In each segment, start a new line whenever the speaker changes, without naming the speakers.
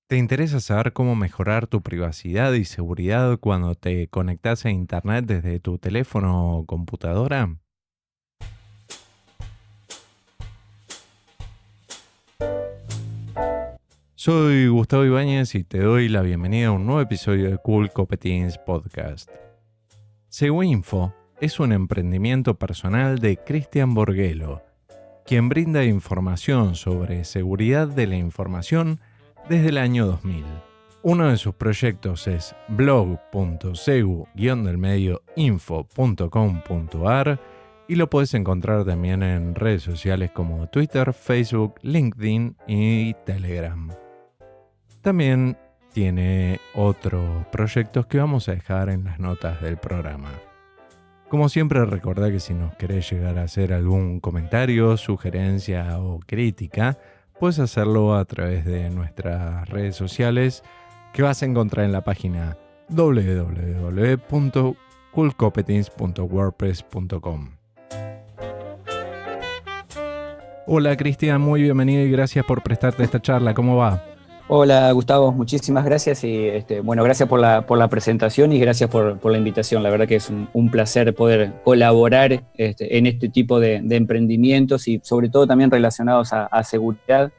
¿Te interesa saber cómo mejorar tu privacidad y seguridad cuando te conectas a Internet desde tu teléfono o computadora? Soy Gustavo Ibáñez y te doy la bienvenida a un nuevo episodio de Cool Copetins Podcast. Seguinfo es un emprendimiento personal de Cristian Borghelo, quien brinda información sobre seguridad de la información desde el año 2000. Uno de sus proyectos es blog.segu-info.com.ar y lo puedes encontrar también en redes sociales como Twitter, Facebook, LinkedIn y Telegram. También tiene otros proyectos que vamos a dejar en las notas del programa. Como siempre, recordá que si nos querés llegar a hacer algún comentario, sugerencia o crítica, puedes hacerlo a través de nuestras redes sociales que vas a encontrar en la página www.coolcompetence.wordpress.com. Hola Cristian, muy bienvenido y gracias por prestarte esta charla. ¿Cómo va?
Hola Gustavo, muchísimas gracias y bueno, gracias por la presentación y gracias por la invitación. La verdad que es un placer poder colaborar en este tipo de emprendimientos y sobre todo también relacionados a seguridad,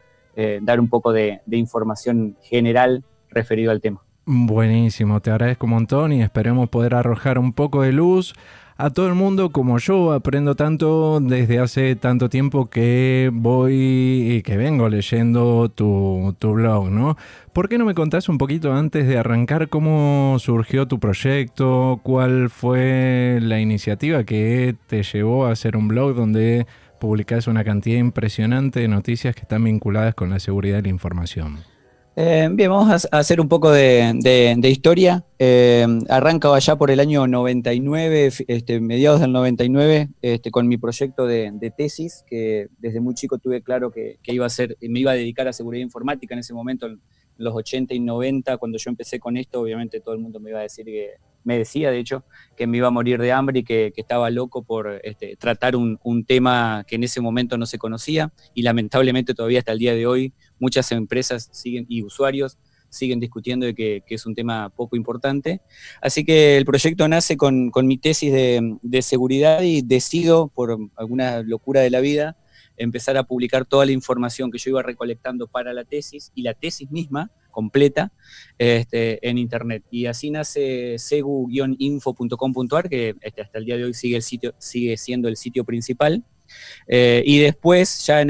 dar un poco de información general referido al tema.
Buenísimo, te agradezco un montón y esperemos poder arrojar un poco de luz a todo el mundo como yo aprendo tanto desde hace tanto tiempo que voy y que vengo leyendo tu blog, ¿no? ¿Por qué no me contás un poquito antes de arrancar cómo surgió tu proyecto? ¿Cuál fue la iniciativa que te llevó a hacer un blog donde publicás una cantidad impresionante de noticias que están vinculadas con la seguridad de la información?
Bien, vamos a hacer un poco de historia. Arranca allá por el año 99, mediados del 99, con mi proyecto de tesis, que desde muy chico tuve claro que iba a ser, me iba a dedicar a seguridad informática en ese momento, en los 80 y 90, cuando yo empecé con esto, obviamente todo el mundo me iba a decir me decía de hecho, que me iba a morir de hambre y que estaba loco por tratar un tema que en ese momento no se conocía y lamentablemente todavía hasta el día de hoy muchas empresas siguen y usuarios siguen discutiendo de que es un tema poco importante. Así que el proyecto nace con mi tesis de seguridad y decido, por alguna locura de la vida, empezar a publicar toda la información que yo iba recolectando para la tesis y la tesis misma completa en internet. Y así nace segu-info.com.ar, que hasta el día de hoy sigue siendo el sitio principal. Y después, ya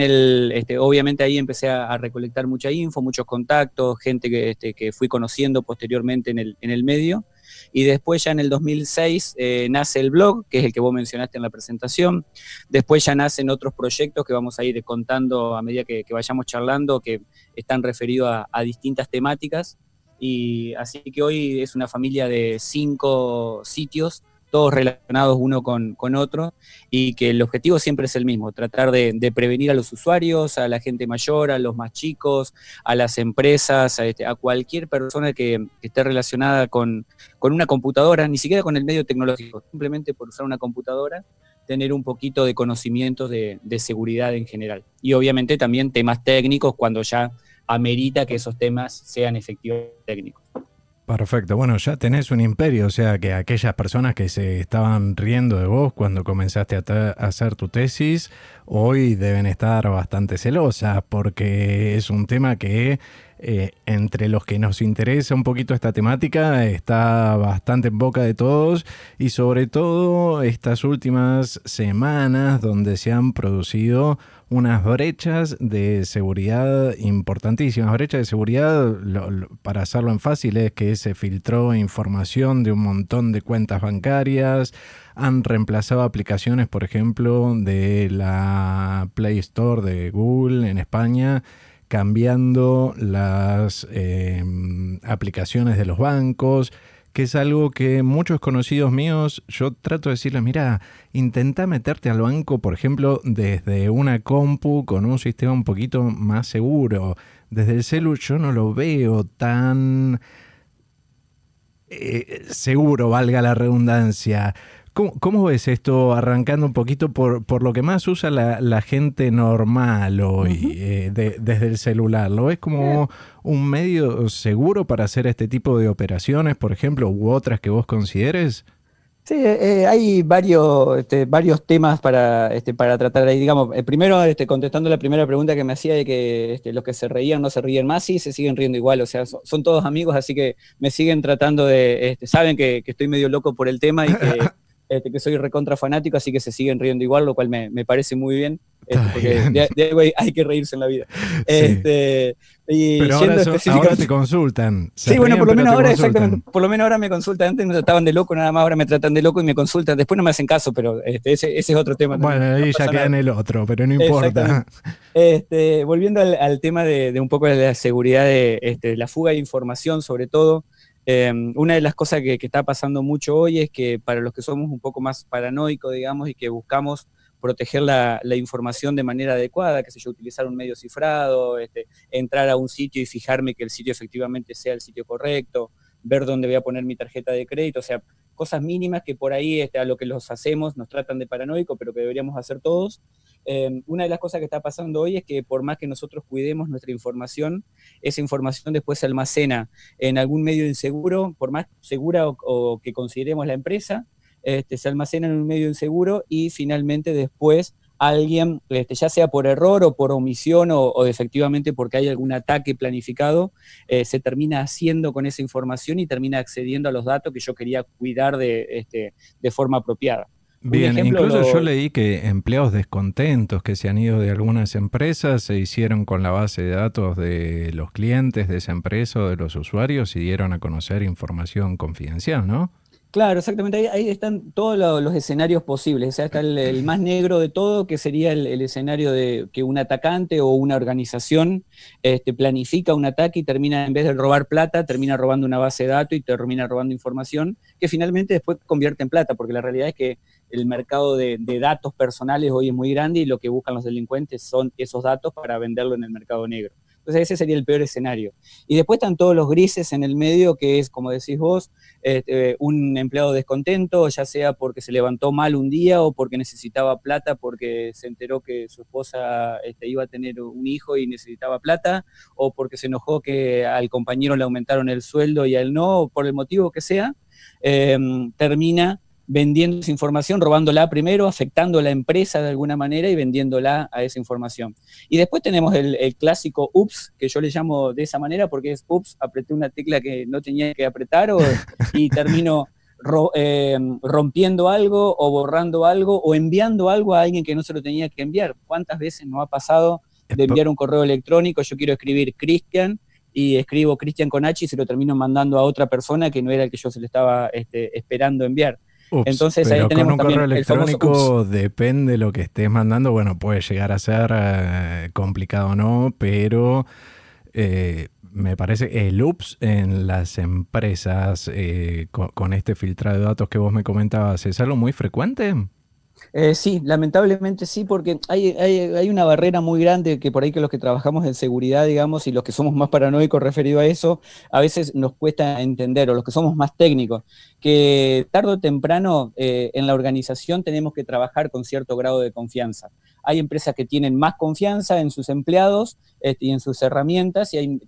obviamente ahí empecé a recolectar mucha info, muchos contactos, gente que fui conociendo posteriormente en el medio. Y después ya en el 2006 nace el blog, que es el que vos mencionaste en la presentación. Después ya nacen otros proyectos que vamos a ir contando a medida que vayamos charlando, que están referidos a distintas temáticas. Y así que hoy es una familia de 5 sitios, todos relacionados uno con otro, y que el objetivo siempre es el mismo, tratar de prevenir a los usuarios, a la gente mayor, a los más chicos, a las empresas, a cualquier persona que esté relacionada con una computadora, ni siquiera con el medio tecnológico, simplemente por usar una computadora, tener un poquito de conocimientos de seguridad en general. Y obviamente también temas técnicos cuando ya amerita que esos temas sean efectivos técnicos.
Perfecto, bueno, ya tenés un imperio, o sea que aquellas personas que se estaban riendo de vos cuando comenzaste a hacer tu tesis, hoy deben estar bastante celosas porque es un tema que entre los que nos interesa un poquito esta temática está bastante en boca de todos y sobre todo estas últimas semanas donde se han producido unas brechas de seguridad importantísimas. Brechas de seguridad, para hacerlo en fácil, es que se filtró información de un montón de cuentas bancarias, han reemplazado aplicaciones, por ejemplo, de la Play Store de Google en España, cambiando las aplicaciones de los bancos, que es algo que muchos conocidos míos, yo trato de decirles, mira, intenta meterte al banco, por ejemplo, desde una compu con un sistema un poquito más seguro. Desde el celu yo no lo veo tan seguro, valga la redundancia. ¿Cómo ves esto, arrancando un poquito por lo que más usa la gente normal hoy,
Ujú.
desde el celular? ¿Lo ves
Eh,
como un medio seguro para hacer este tipo de operaciones, por ejemplo, u otras que vos consideres?
Sí, hay varios temas para tratar ahí. Digamos, primero, contestando la primera pregunta que me hacía de que los que se reían no se ríen más, sí, se siguen riendo igual. O sea, son todos amigos, así que me siguen tratando saben que estoy medio loco por el tema y que soy recontra fanático, así que se siguen riendo igual, lo cual me parece muy bien,
Está
porque
bien.
de algo hay que reírse en la vida.
Sí.
Este, y
Pero
yendo
ahora te
específicamente.
consultan. Se
Sí, bueno, por
ríen,
lo
pero
menos
te
ahora, exactamente,
consultan.
por lo menos ahora me consultan. Antes me trataban de loco, nada más ahora me tratan de loco y me consultan. Después no me hacen caso, pero ese es otro tema también,
Bueno,
no
ahí ya
pasa
queda
nada.
en el otro, pero no importa.
Exactamente. Volviendo al tema de un poco de la seguridad de la fuga de información, sobre todo, una de las cosas que está pasando mucho hoy es que para los que somos un poco más paranoicos, digamos, y que buscamos proteger la información de manera adecuada, que sé yo, utilizar un medio cifrado, entrar a un sitio y fijarme que el sitio efectivamente sea el sitio correcto, ver dónde voy a poner mi tarjeta de crédito, o sea, cosas mínimas que por ahí a lo que los hacemos nos tratan de paranoico, pero que deberíamos hacer todos. Una de las cosas que está pasando hoy es que por más que nosotros cuidemos nuestra información, esa información después se almacena en algún medio inseguro, por más segura o que consideremos la empresa, se almacena en un medio inseguro y finalmente después alguien, ya sea por error o por omisión o efectivamente porque hay algún ataque planificado, se termina haciendo con esa información y termina accediendo a los datos que yo quería cuidar de forma apropiada. Un
Bien,
ejemplo,
incluso yo leí que empleados descontentos que se han ido de algunas empresas se hicieron con la base de datos de los clientes de esa empresa o de los usuarios y dieron a conocer información confidencial, ¿no?
claro, exactamente, ahí están todos los escenarios posibles. O sea, está el más negro de todo, que sería el escenario de que un atacante o una organización planifica un ataque y termina, en vez de robar plata, termina robando una base de datos y termina robando información, que finalmente después convierte en plata, porque la realidad es que el mercado de datos personales hoy es muy grande y lo que buscan los delincuentes son esos datos para venderlo en el mercado negro. Entonces ese sería el peor escenario. Y después están todos los grises en el medio, que es, como decís vos, un empleado descontento, ya sea porque se levantó mal un día o porque necesitaba plata, porque se enteró que su esposa iba a tener un hijo y necesitaba plata, o porque se enojó que al compañero le aumentaron el sueldo y a él no, o por el motivo que sea, termina vendiendo esa información, robándola primero, afectando a la empresa de alguna manera y vendiéndola a esa información. Y después tenemos el clásico ups, que yo le llamo de esa manera porque es ups, apreté una tecla que no tenía que apretar y termino rompiendo algo o borrando algo o enviando algo a alguien que no se lo tenía que enviar. ¿Cuántas veces nos ha pasado de enviar un correo electrónico? Yo quiero escribir Cristian y escribo Cristian con H y se lo termino mandando a otra persona que no era el que yo se le estaba esperando enviar.
Ups,
Entonces ahí
pero con
tenemos
un correo
también el famoso ups.
electrónico depende lo que estés mandando. Bueno, puede llegar a ser complicado o no, pero me parece el ups en las empresas con este filtrado de datos que vos me comentabas, ¿es algo muy frecuente?
Sí, lamentablemente sí, porque hay una barrera muy grande que por ahí que los que trabajamos en seguridad, digamos, y los que somos más paranoicos referido a eso, a veces nos cuesta entender, o los que somos más técnicos, que tarde o temprano en la organización tenemos que trabajar con cierto grado de confianza. Hay empresas que tienen más confianza en sus empleados y en sus herramientas, y hay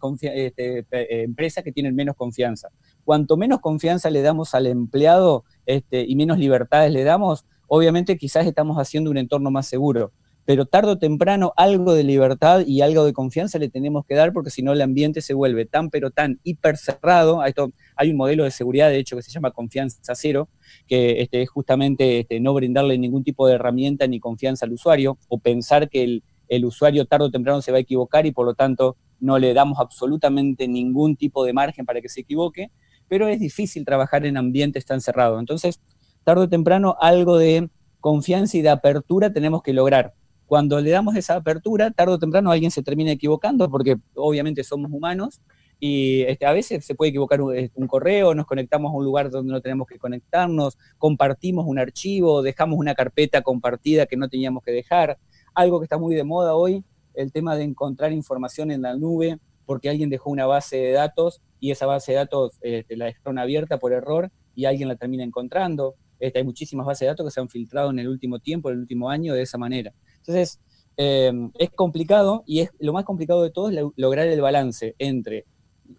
empresas que tienen menos confianza. Cuanto menos confianza le damos al empleado y menos libertades le damos, obviamente quizás estamos haciendo un entorno más seguro, pero tarde o temprano algo de libertad y algo de confianza le tenemos que dar porque si no el ambiente se vuelve tan pero tan hiper cerrado. Esto, hay un modelo de seguridad de hecho que se llama confianza cero, que es justamente no brindarle ningún tipo de herramienta ni confianza al usuario o pensar que el usuario tarde o temprano se va a equivocar y por lo tanto no le damos absolutamente ningún tipo de margen para que se equivoque, pero es difícil trabajar en ambientes tan cerrados. Entonces, tarde o temprano algo de confianza y de apertura tenemos que lograr. Cuando le damos esa apertura, tarde o temprano alguien se termina equivocando porque obviamente somos humanos y a veces se puede equivocar un correo, nos conectamos a un lugar donde no tenemos que conectarnos, compartimos un archivo, dejamos una carpeta compartida que no teníamos que dejar. Algo que está muy de moda hoy, el tema de encontrar información en la nube porque alguien dejó una base de datos y esa base de datos la dejaron abierta por error y alguien la termina encontrando. hay muchísimas bases de datos que se han filtrado en el último tiempo, en el último año, de esa manera. Entonces, es complicado, y lo más complicado de todo es lograr el balance entre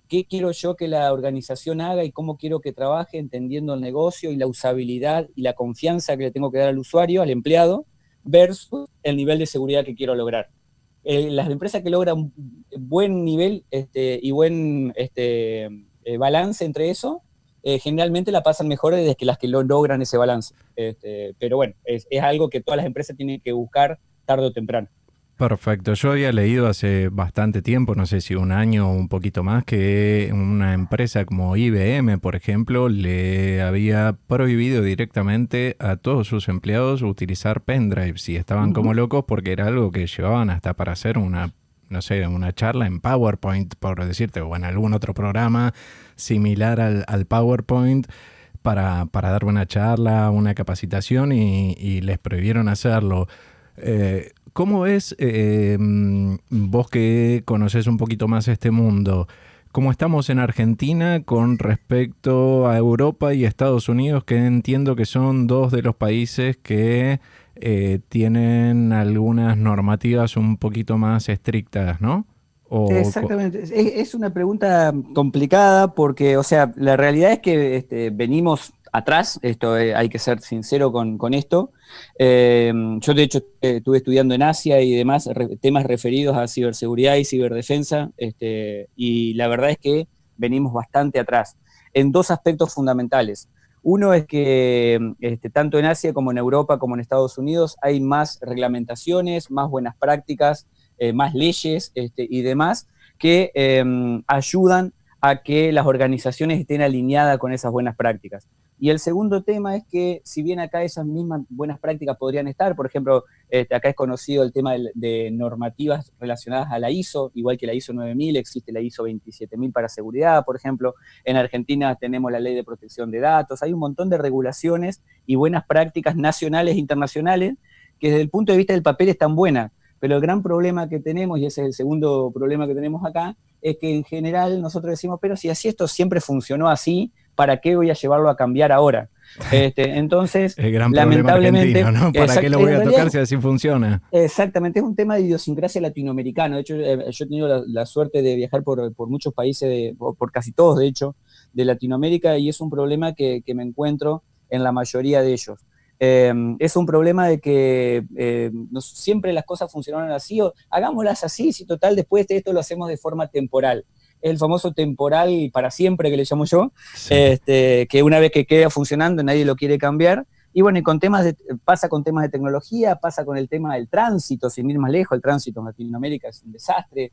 qué quiero yo que la organización haga y cómo quiero que trabaje, entendiendo el negocio y la usabilidad y la confianza que le tengo que dar al usuario, al empleado, versus el nivel de seguridad que quiero lograr. Las empresas que logran buen nivel y buen balance entre eso, generalmente la pasan mejor desde que las que logran ese balance. Pero bueno, es algo que todas las empresas tienen que buscar tarde o temprano.
Perfecto. Yo había leído hace bastante tiempo, no sé si un año o un poquito más, que una empresa como IBM, por ejemplo, le había prohibido directamente a todos sus empleados utilizar pendrives y estaban como locos porque era algo que llevaban hasta para hacer una, no sé, una charla en PowerPoint, por decirte, o en algún otro programa similar al PowerPoint. Para dar una charla, una capacitación y les prohibieron hacerlo. ¿Cómo ves, vos que conoces un poquito más este mundo, cómo estamos en Argentina con respecto a Europa y Estados Unidos, que entiendo que son dos de los países que tienen algunas normativas un poquito más estrictas, ¿no?
Exactamente, es una pregunta complicada porque, o sea, la realidad es que venimos atrás, esto hay que ser sincero con esto. Yo de hecho estuve estudiando en Asia y demás temas referidos a ciberseguridad y ciberdefensa, y la verdad es que venimos bastante atrás en dos aspectos fundamentales. Uno es que tanto en Asia como en Europa como en Estados Unidos hay más reglamentaciones, más buenas prácticas, más leyes y demás que ayudan a que las organizaciones estén alineadas con esas buenas prácticas. Y el segundo tema es que, si bien acá esas mismas buenas prácticas podrían estar, por ejemplo, acá es conocido el tema de normativas relacionadas a la ISO, igual que la ISO 9000, existe la ISO 27000 para seguridad, por ejemplo. En Argentina tenemos la Ley de Protección de Datos. Hay un montón de regulaciones y buenas prácticas nacionales e internacionales que desde el punto de vista del papel están buenas. Pero el gran problema que tenemos, y ese es el segundo problema que tenemos acá, es que en general nosotros decimos, pero si así esto siempre funcionó así, ¿para qué voy a llevarlo a cambiar ahora? Entonces,
el gran problema
lamentablemente,
argentino, ¿no? ¿Para qué lo voy a tocar si así funciona?
exactamente, es un tema de idiosincrasia latinoamericana. De hecho, yo he tenido la suerte de viajar por muchos países, por casi todos, de hecho, de Latinoamérica, y es un problema que me encuentro en la mayoría de ellos. Es un problema de que no siempre las cosas funcionaron así, o hagámoslas así, si total después de esto lo hacemos de forma temporal. El famoso temporal para siempre que le llamo yo,
Sí.
Que una vez que queda funcionando nadie lo quiere cambiar. Y bueno, y pasa con temas de tecnología, pasa con el tema del tránsito, sin ir más lejos, el tránsito en Latinoamérica es un desastre,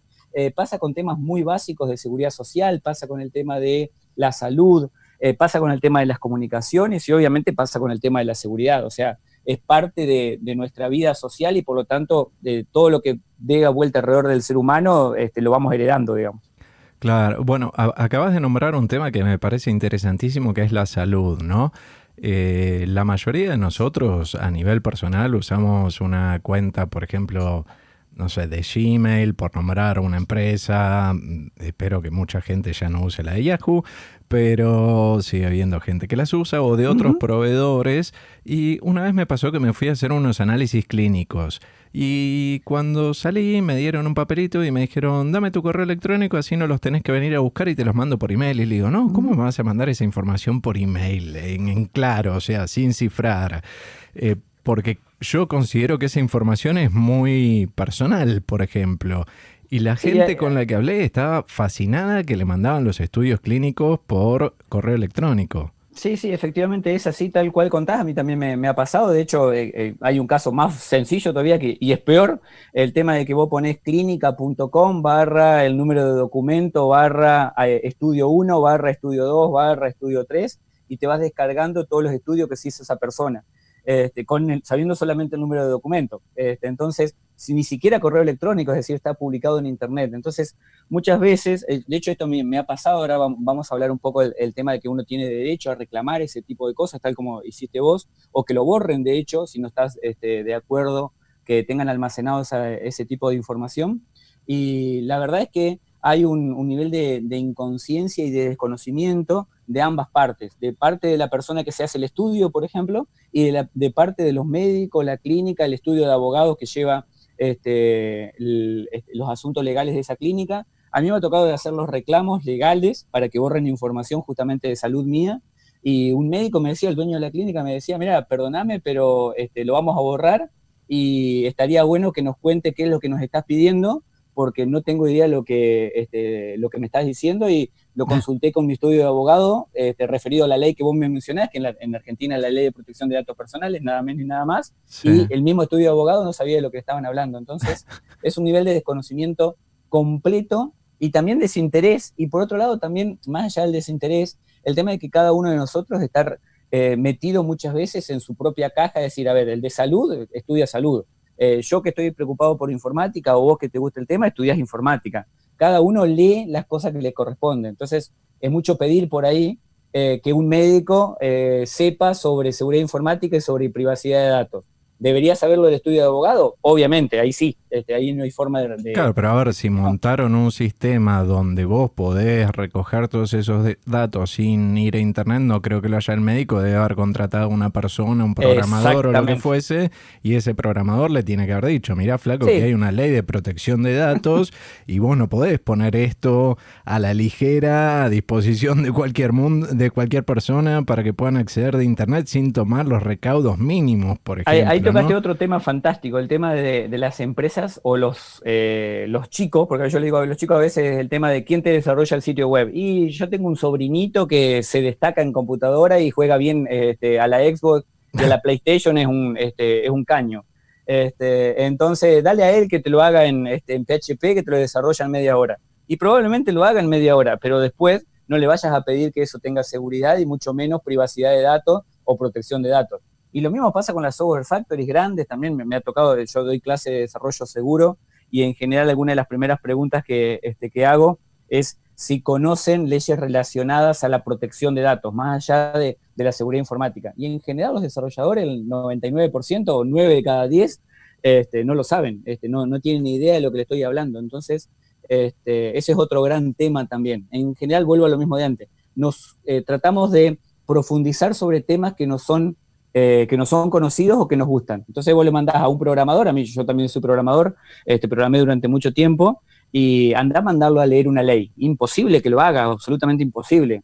pasa con temas muy básicos de seguridad social, pasa con el tema de la salud, pasa con el tema de las comunicaciones y obviamente pasa con el tema de la seguridad. O sea, es parte de nuestra vida social y por lo tanto de todo lo que dé vuelta alrededor del ser humano lo vamos heredando, digamos.
Claro, bueno, acabas de nombrar un tema que me parece interesantísimo, que es la salud, ¿no? La mayoría de nosotros a nivel personal usamos una cuenta, por ejemplo, no sé, de Gmail, por nombrar una empresa. Espero que mucha gente ya no use la de Yahoo, pero sigue habiendo gente que las usa, o de otros proveedores. Y una vez me pasó que me fui a hacer unos análisis clínicos. Y cuando salí me dieron un papelito y me dijeron, dame tu correo electrónico, así no los tenés que venir a buscar y te los mando por email. Y le digo, no, ¿cómo me vas a mandar esa información por email? En claro, o sea, sin cifrar. Porque yo considero que esa información es muy personal, por ejemplo. Y la
Sí,
gente con la que hablé estaba fascinada que le mandaban los estudios clínicos por correo electrónico.
sí, efectivamente es así, tal cual contás. A mí también me ha pasado. De hecho, hay un caso más sencillo todavía y es peor: el tema de que vos ponés clínica.com barra el número de documento barra estudio 1 barra estudio 2 barra estudio 3 y te vas descargando todos los estudios que se hizo esa persona, sabiendo solamente el número de documento. Entonces, si ni siquiera correo electrónico, es decir, está publicado en internet. Entonces, muchas veces, de hecho esto me ha pasado, ahora vamos a hablar un poco el tema de que uno tiene derecho a reclamar ese tipo de cosas, tal como hiciste vos, o que lo borren, de hecho, si no estás de acuerdo que tengan almacenado ese tipo de información. Y la verdad es que hay un nivel de inconsciencia y de desconocimiento de ambas partes, de parte de la persona que se hace el estudio, por ejemplo, y de parte de los médicos, la clínica, el estudio de abogados que lleva los asuntos legales de esa clínica. A mí me ha tocado de hacer los reclamos legales para que borren información justamente de salud mía, y un médico me decía, el dueño de la clínica me decía, mira, perdóname, pero lo vamos a borrar y estaría bueno que nos cuente qué es lo que nos estás pidiendo, porque no tengo idea de lo que me estás diciendo, y lo consulté con mi estudio de abogado referido a la ley que vos me mencionás, que en Argentina la ley de protección de datos personales, nada menos y nada más,
Sí.
y el mismo estudio de abogado no sabía de lo que estaban hablando. Entonces, es un nivel de desconocimiento completo y también desinterés, y por otro lado también, más allá del desinterés, el tema de que cada uno de nosotros está metido muchas veces en su propia caja, es decir, a ver, el de salud estudia salud, yo que estoy preocupado por informática, o vos que te gusta el tema, estudias informática. Cada uno lee las cosas que le corresponden. Entonces, es mucho pedir por ahí que un médico sepa sobre seguridad informática y sobre privacidad de datos. ¿Debería saberlo el estudio de abogado? Obviamente, ahí sí, ahí no hay forma
Claro, pero a ver, si
no.
montaron un sistema donde vos podés recoger todos esos datos sin ir a internet, no creo que lo haya el médico, debe haber contratado a una persona, un programador o lo que fuese, y ese programador le tiene que haber dicho, mirá, flaco, que hay una ley de protección de datos y vos no podés poner esto a la ligera, a disposición de de cualquier persona para que puedan acceder de internet sin tomar los recaudos mínimos, por ejemplo.
Ahí tocaste
¿no?
otro tema fantástico, el tema de las empresas o los chicos, porque yo le digo a los chicos a veces el tema de quién te desarrolla el sitio web. Y yo tengo un sobrinito que se destaca en computadora y juega bien a la Xbox y a la PlayStation, es un caño. Entonces, dale a él que te lo haga en PHP, que te lo desarrolla en media hora. Y probablemente lo haga en media hora, pero después no le vayas a pedir que eso tenga seguridad y mucho menos privacidad de datos o protección de datos. Y lo mismo pasa con las software factories grandes, también me ha tocado, yo doy clase de desarrollo seguro, y en general alguna de las primeras preguntas que hago es si conocen leyes relacionadas a la protección de datos, más allá de la seguridad informática. Y en general los desarrolladores, el 99% o 9 de cada 10, no lo saben, no tienen ni idea de lo que le estoy hablando. Entonces, ese es otro gran tema también. En general, vuelvo a lo mismo de antes, nos tratamos de profundizar sobre temas que no son conocidos o que nos gustan. Entonces vos le mandás a un programador, a mí yo también soy programador, programé durante mucho tiempo, y andá a mandarlo a leer una ley. Imposible que lo haga, absolutamente imposible,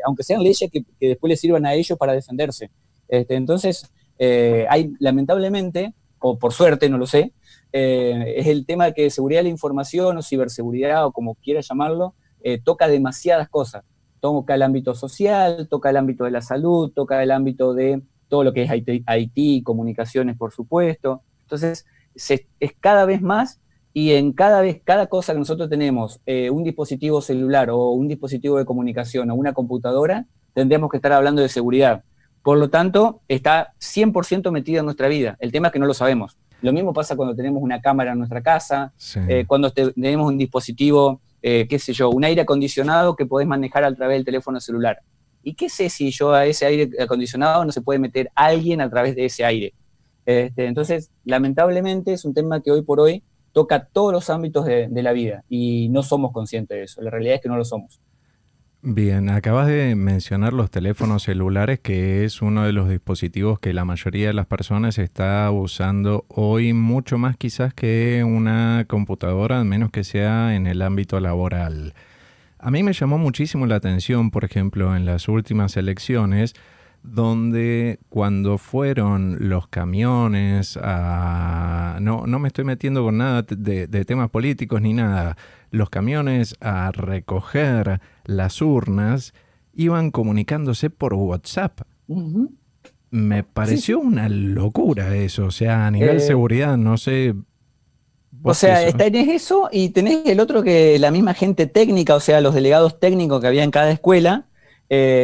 aunque sean leyes que después le sirvan a ellos para defenderse. Entonces, hay lamentablemente, o por suerte, no lo sé, es el tema de que seguridad de la información o ciberseguridad, o como quiera llamarlo, toca demasiadas cosas. Toca el ámbito social, toca el ámbito de la salud, toca el ámbito de todo lo que es IT, comunicaciones, por supuesto. Entonces, es cada vez más, y cada cosa que nosotros tenemos, un dispositivo celular o un dispositivo de comunicación o una computadora, tendríamos que estar hablando de seguridad. Por lo tanto, está 100% metida en nuestra vida. El tema es que no lo sabemos. Lo mismo pasa cuando tenemos una cámara en nuestra casa,
Sí.
cuando tenemos un dispositivo, qué sé yo, un aire acondicionado que podés manejar a través del teléfono celular. ¿Y qué sé si yo a ese aire acondicionado no se puede meter alguien a través de ese aire? Entonces, lamentablemente es un tema que hoy por hoy toca todos los ámbitos de la vida, y no somos conscientes de eso. La realidad es que no lo somos.
Bien, acabas de mencionar los teléfonos celulares, que es uno de los dispositivos que la mayoría de las personas está usando hoy, mucho más quizás que una computadora, a menos que sea en el ámbito laboral. A mí me llamó muchísimo la atención, por ejemplo, en las últimas elecciones, donde cuando fueron los camiones a... No me estoy metiendo con nada de temas políticos ni nada. Los camiones a recoger las urnas iban comunicándose por WhatsApp.
Uh-huh.
Me pareció
Sí.
una locura eso. O sea, a nivel seguridad, no sé...
O sea, tenés eso, y tenés el otro, que la misma gente técnica, o sea, los delegados técnicos que había en cada escuela,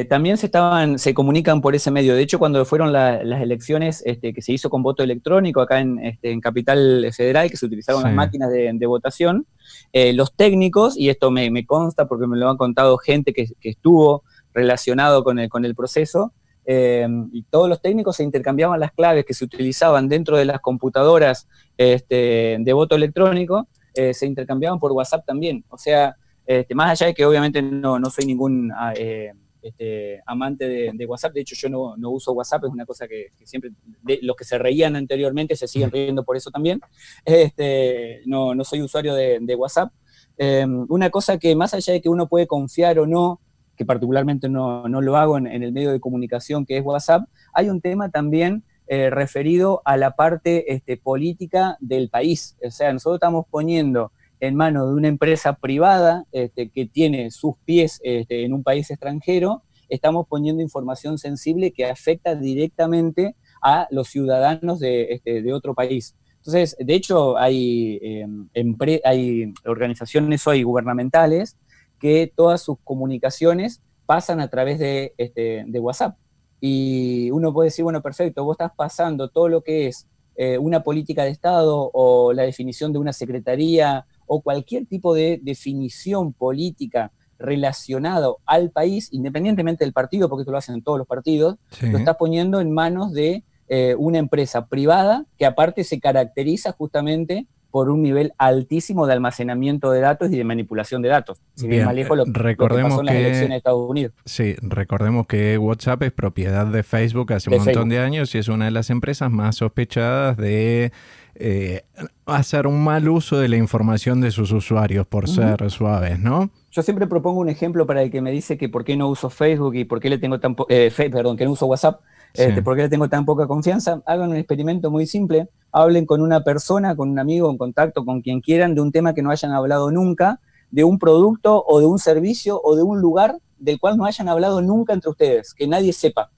también se comunican por ese medio. De hecho, cuando fueron las elecciones que se hizo con voto electrónico acá en Capital Federal, que se utilizaron las máquinas de votación, los técnicos, y esto me consta porque me lo han contado gente que estuvo relacionado con el proceso, y todos los técnicos se intercambiaban las claves que se utilizaban dentro de las computadoras de voto electrónico, se intercambiaban por WhatsApp también. O sea, Más allá de que obviamente no soy ningún amante de WhatsApp, de hecho yo no uso WhatsApp, es una cosa que siempre, los que se reían anteriormente se siguen riendo por eso también. No soy usuario de WhatsApp. Una cosa que más allá de que uno puede confiar o no, que particularmente no lo hago en el medio de comunicación que es WhatsApp, hay un tema también referido a la parte política del país. O sea, nosotros estamos poniendo en manos de una empresa privada que tiene sus pies en un país extranjero, estamos poniendo información sensible que afecta directamente a los ciudadanos de otro país. Entonces, de hecho, hay organizaciones hoy gubernamentales que todas sus comunicaciones pasan a través de WhatsApp. Y uno puede decir, bueno, perfecto, vos estás pasando todo lo que es una política de Estado o la definición de una secretaría o cualquier tipo de definición política relacionado al país, independientemente del partido, porque esto lo hacen todos los partidos,
Sí.
lo estás poniendo en manos de una empresa privada que aparte se caracteriza justamente por un nivel altísimo de almacenamiento de datos y de manipulación de datos. Si bien más lejos lo que pasó en las elecciones de Estados Unidos.
Sí, recordemos que WhatsApp es propiedad de Facebook hace un montón de años y es una de las empresas más sospechadas de hacer un mal uso de la información de sus usuarios, por ser suaves, ¿no?
Yo siempre propongo un ejemplo para el que me dice que por qué no uso Facebook y por qué le tengo que no uso WhatsApp, por qué le tengo tan poca confianza. Hagan un experimento muy simple, hablen con una persona, con un amigo, en contacto, con quien quieran, de un tema que no hayan hablado nunca, de un producto o de un servicio o de un lugar del cual no hayan hablado nunca entre ustedes, que nadie sepa.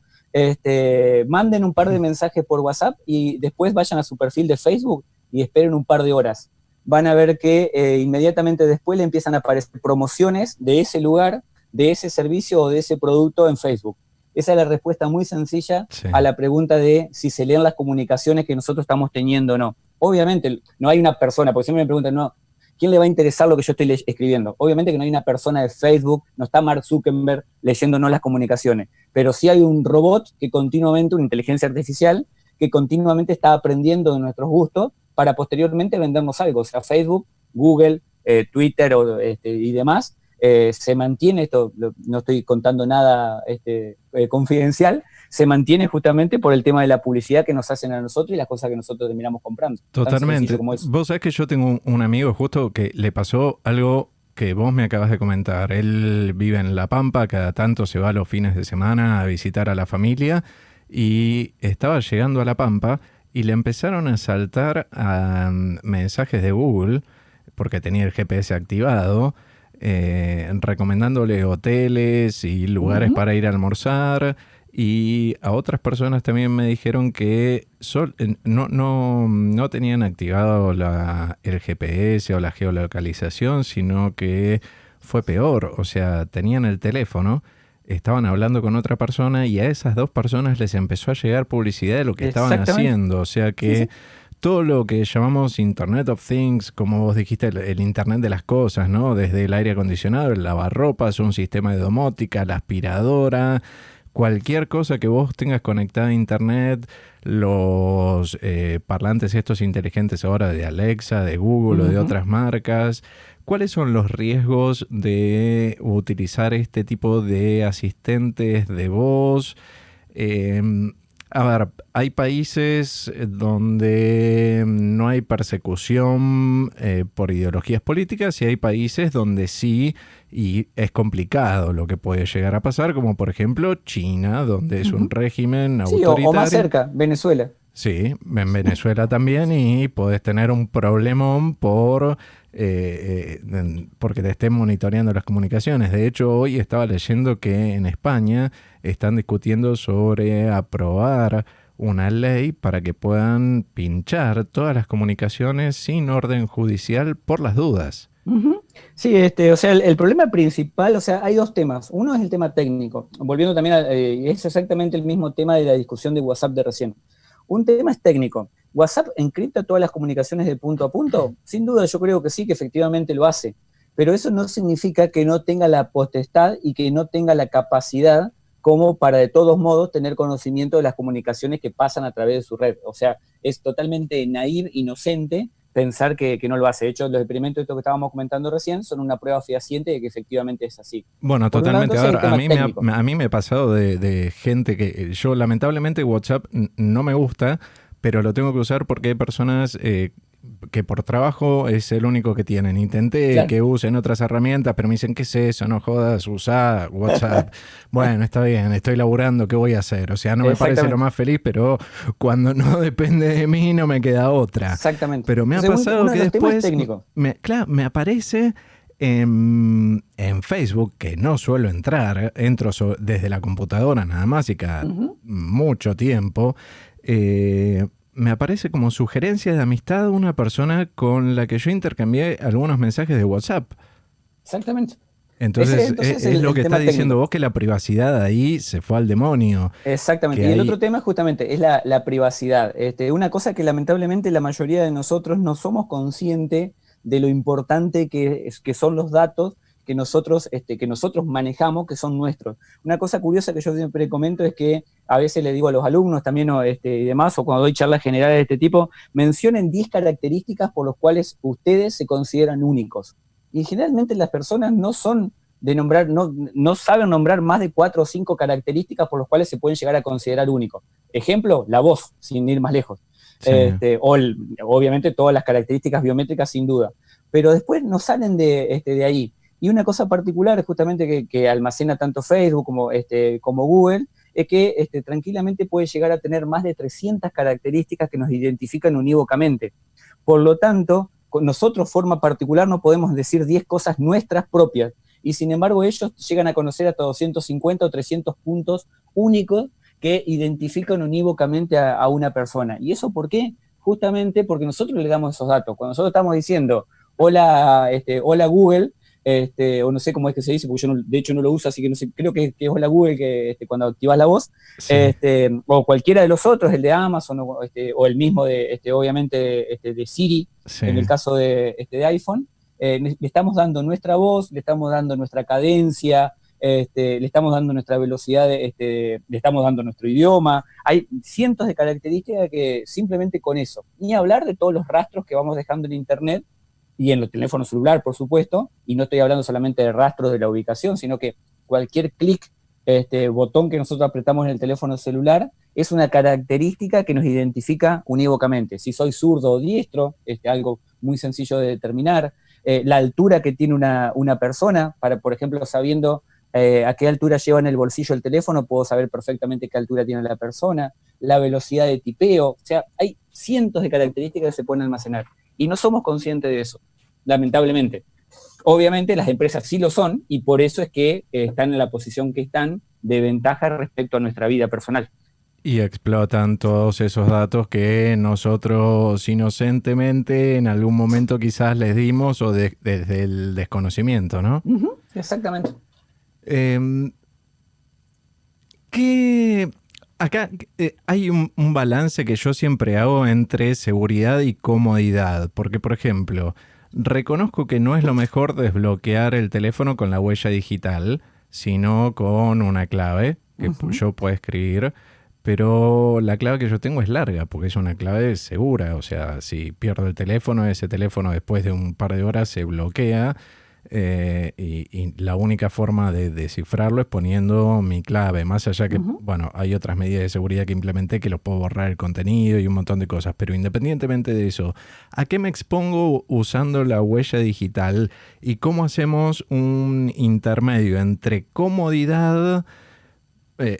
Manden un par de mensajes por WhatsApp y después vayan a su perfil de Facebook y esperen un par de horas. Van a ver que inmediatamente después le empiezan a aparecer promociones de ese lugar, de ese servicio o de ese producto en Facebook. Esa es la respuesta muy sencilla a la pregunta de si se leen las comunicaciones que nosotros estamos teniendo o no. Obviamente no hay una persona, porque siempre me preguntan, no, ¿quién le va a interesar lo que yo estoy escribiendo? Obviamente que no hay una persona de Facebook, no está Mark Zuckerberg leyéndonos las comunicaciones, pero sí hay un robot que continuamente, una inteligencia artificial, que continuamente está aprendiendo de nuestros gustos para posteriormente vendernos algo. O sea, Facebook, Google, Twitter y demás, se mantiene, esto no estoy contando nada confidencial, se mantiene justamente por el tema de la publicidad que nos hacen a nosotros y las cosas que nosotros terminamos comprando.
Totalmente. Vos sabés que yo tengo un amigo justo que le pasó algo que vos me acabas de comentar. Él vive en La Pampa, cada tanto se va los fines de semana a visitar a la familia y estaba llegando a La Pampa y le empezaron a saltar mensajes de Google, porque tenía el GPS activado, recomendándole hoteles y lugares para ir a almorzar. Y a otras personas también me dijeron que no tenían activado el GPS o la geolocalización, sino que fue peor. O sea, tenían el teléfono, estaban hablando con otra persona y a esas dos personas les empezó a llegar publicidad de lo que estaban haciendo. O sea que todo lo que llamamos Internet of Things, como vos dijiste, el Internet de las cosas, ¿no? Desde el aire acondicionado, el lavarropas, un sistema de domótica, la aspiradora, cualquier cosa que vos tengas conectada a Internet, los parlantes estos inteligentes ahora de Alexa, de Google o de otras marcas. ¿Cuáles son los riesgos de utilizar este tipo de asistentes de voz? A ver, hay países donde no hay persecución por ideologías políticas y hay países donde sí, y es complicado lo que puede llegar a pasar, como por ejemplo China, donde es un régimen autoritario.
O más cerca, Venezuela.
Sí, en Venezuela también, y podés tener un problemón porque te estén monitoreando las comunicaciones. De hecho, hoy estaba leyendo que en España están discutiendo sobre aprobar una ley para que puedan pinchar todas las comunicaciones sin orden judicial por las dudas.
Sí, o sea, el problema principal, o sea, hay dos temas. Uno es el tema técnico, volviendo también es exactamente el mismo tema de la discusión de WhatsApp de recién. Un tema es técnico. ¿WhatsApp encripta todas las comunicaciones de punto a punto? Sin duda, yo creo que sí, que efectivamente lo hace. Pero eso no significa que no tenga la potestad y que no tenga la capacidad como para de todos modos tener conocimiento de las comunicaciones que pasan a través de su red. O sea, es totalmente naïve, inocente, pensar que no lo hace. De hecho, los experimentos estos que estábamos comentando recién son una prueba fehaciente de que efectivamente es así.
Bueno,
Por un lado,
totalmente. A
entonces,
ver,
el tema técnico.
a mí me ha pasado de gente que yo lamentablemente WhatsApp no me gusta, pero lo tengo que usar porque hay personas que por trabajo es el único que tienen. Intenté
Claro,
que usen otras herramientas, pero me dicen, ¿qué es eso? No jodas, usa WhatsApp. Bueno, está bien, estoy laburando, ¿qué voy a hacer? O sea, no me parece lo
exactamente.
más feliz, pero cuando no depende de mí no me queda otra.
Exactamente.
Pero me ha
Entonces,
pasado
uno de
que
los temas
después,
técnicos.
claro, me aparece en Facebook, que no suelo entrar, entro desde la computadora nada más y cada
Ujú,
mucho tiempo, me aparece como sugerencia de amistad una persona con la que yo intercambié algunos mensajes de WhatsApp.
exactamente. Ese
Entonces,
entonces
es lo
el
que está
tema
diciendo
técnico.
vos, que la privacidad ahí se fue al demonio,
Exactamente.
que
Y el otro
ahí...
tema justamente es la privacidad. Una cosa que lamentablemente la mayoría de nosotros no somos conscientes de lo importante que son los datos que nosotros manejamos, que son nuestros. Una cosa curiosa que yo siempre comento es que a veces le digo a los alumnos también y demás, o cuando doy charlas generales de este tipo, mencionen 10 características por las cuales ustedes se consideran únicos. Y generalmente las personas no son de nombrar, no saben nombrar más de 4 o 5 características por las cuales se pueden llegar a considerar únicos. Ejemplo, la voz, sin ir más lejos.
Sí.
Obviamente todas las características biométricas sin duda. Pero después no salen de ahí. Y una cosa particular, justamente que almacena tanto Facebook como Google, es que tranquilamente puede llegar a tener más de 300 características que nos identifican unívocamente. Por lo tanto, nosotros, forma particular, no podemos decir 10 cosas nuestras propias, y sin embargo ellos llegan a conocer hasta 250 o 300 puntos únicos que identifican unívocamente a una persona. ¿Y eso por qué? Justamente porque nosotros le damos esos datos. Cuando nosotros estamos diciendo, hola Google, o no sé cómo es que se dice, porque yo de hecho no lo uso, así que no sé, creo que es hola Google, que cuando activas la voz,
Sí,
o cualquiera de los otros, el de Amazon, o el mismo obviamente, de Siri,
sí.
en el caso de iPhone, le estamos dando nuestra voz, le estamos dando nuestra cadencia, le estamos dando nuestra velocidad, le estamos dando nuestro idioma. Hay cientos de características que simplemente con eso, ni hablar de todos los rastros que vamos dejando en Internet y en los teléfonos celular, por supuesto, y no estoy hablando solamente de rastros de la ubicación, sino que cualquier clic, botón que nosotros apretamos en el teléfono celular, es una característica que nos identifica unívocamente. Si soy zurdo o diestro, algo muy sencillo de determinar. La altura que tiene una persona, por ejemplo, sabiendo a qué altura lleva en el bolsillo el teléfono, puedo saber perfectamente qué altura tiene la persona, la velocidad de tipeo, o sea, hay cientos de características que se pueden almacenar y no somos conscientes de eso, lamentablemente. Obviamente las empresas sí lo son y por eso es que están en la posición que están de ventaja respecto a nuestra vida personal.
Y explotan todos esos datos que nosotros inocentemente en algún momento quizás les dimos o desde el desconocimiento, ¿no?
Exactamente.
Eh, ¿Qué, acá hay un balance que yo siempre hago entre seguridad y comodidad, porque por ejemplo, reconozco que no es lo mejor desbloquear el teléfono con la huella digital, sino con una clave que yo puedo escribir, pero la clave que yo tengo es larga, porque es una clave segura, o sea, si pierdo el teléfono, ese teléfono después de un par de horas se bloquea. Y la única forma de descifrarlo es poniendo mi clave, más allá que, bueno, hay otras medidas de seguridad que implementé que los puedo borrar el contenido y un montón de cosas, pero independientemente de eso, ¿a qué me expongo usando la huella digital y cómo hacemos un intermedio entre comodidad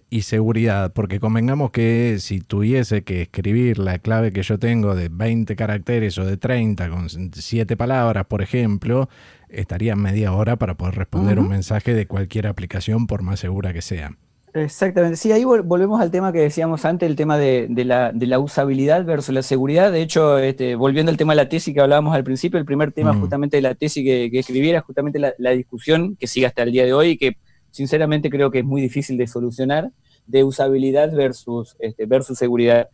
y seguridad? Porque convengamos que si tuviese que escribir la clave que yo tengo de 20 caracteres o de 30 con 7 palabras, por ejemplo, estaría media hora para poder responder un mensaje de cualquier aplicación, por más segura que sea.
Exactamente, sí, ahí volvemos al tema que decíamos antes, el tema de la usabilidad versus la seguridad. De hecho, volviendo al tema de la tesis que hablábamos al principio, el primer tema justamente de la tesis que escribí era justamente la discusión que sigue hasta el día de hoy y que sinceramente creo que es muy difícil de solucionar, de usabilidad versus seguridad.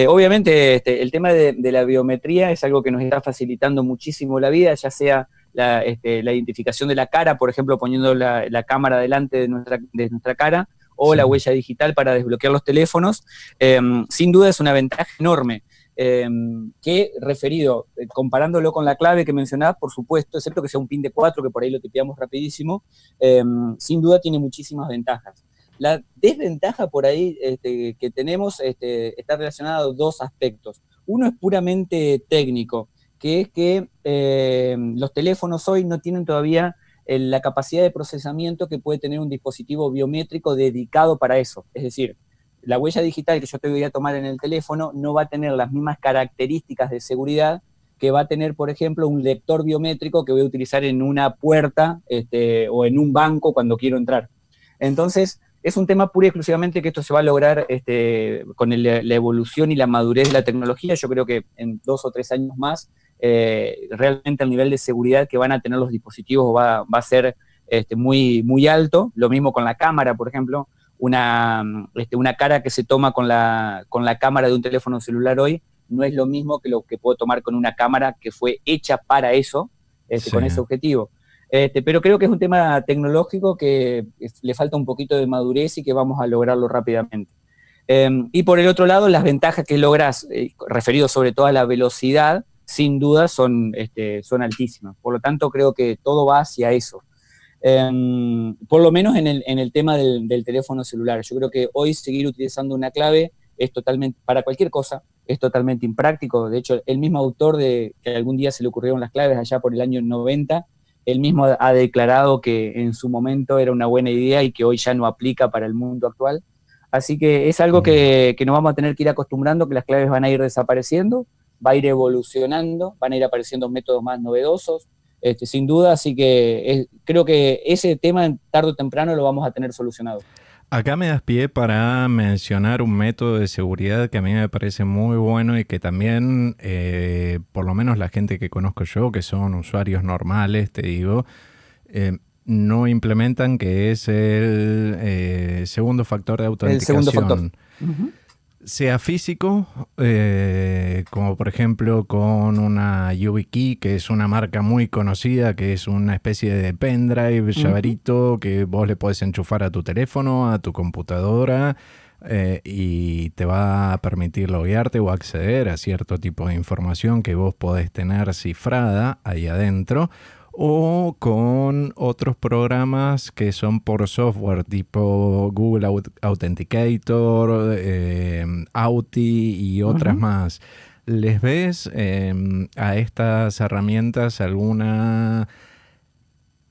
Obviamente el tema de la biometría es algo que nos está facilitando muchísimo la vida, ya sea la identificación de la cara, por ejemplo, poniendo la cámara delante de nuestra cara, o
Sí.
la huella digital para desbloquear los teléfonos, sin duda es una ventaja enorme. que referido, comparándolo con la clave que mencionabas, por supuesto, excepto que sea un PIN de 4, que por ahí lo tipeamos rapidísimo, sin duda tiene muchísimas ventajas. La desventaja por ahí que tenemos está relacionada a dos aspectos. Uno es puramente técnico, que es que los teléfonos hoy no tienen todavía la capacidad de procesamiento que puede tener un dispositivo biométrico dedicado para eso. Es decir, la huella digital que yo te voy a tomar en el teléfono no va a tener las mismas características de seguridad que va a tener, por ejemplo, un lector biométrico que voy a utilizar en una puerta o en un banco cuando quiero entrar. Entonces, es un tema pura y exclusivamente que esto se va a lograr con la evolución y la madurez de la tecnología. Yo creo que en 2 o 3 años más, realmente el nivel de seguridad que van a tener los dispositivos va a ser muy, muy alto. Lo mismo con la cámara, por ejemplo. Una cara que se toma con la cámara de un teléfono celular hoy no es lo mismo que lo que puedo tomar con una cámara que fue hecha para eso,
Sí.
con ese objetivo. Pero creo que es un tema tecnológico que le falta un poquito de madurez y que vamos a lograrlo rápidamente. Y por el otro lado, las ventajas que logras, referido sobre todo a la velocidad, sin duda son altísimas. Por lo tanto, creo que todo va hacia eso. Por lo menos en el tema del teléfono celular. Yo creo que hoy seguir utilizando una clave es totalmente, para cualquier cosa, es totalmente impráctico. De hecho, el mismo autor de que algún día se le ocurrieron las claves allá por el año 90, él mismo ha declarado que en su momento era una buena idea y que hoy ya no aplica para el mundo actual. Así que es algo que nos vamos a tener que ir acostumbrando, que las claves van a ir desapareciendo, va a ir evolucionando, van a ir apareciendo métodos más novedosos, sin duda, así que creo que ese tema tarde o temprano lo vamos a tener solucionado.
Acá me das pie para mencionar un método de seguridad que a mí me parece muy bueno y que también, por lo menos la gente que conozco yo, que son usuarios normales, te digo, no implementan, que es el segundo factor de
El segundo factor.
autenticación. Sea físico, como por ejemplo con una YubiKey, que es una marca muy conocida, que es una especie de pendrive, llaverito, que vos le podés enchufar a tu teléfono, a tu computadora, y te va a permitir loguearte o acceder a cierto tipo de información que vos podés tener cifrada ahí adentro, o con otros programas que son por software, tipo Google Authenticator, Authi y otras más. ¿Les ves a estas herramientas alguna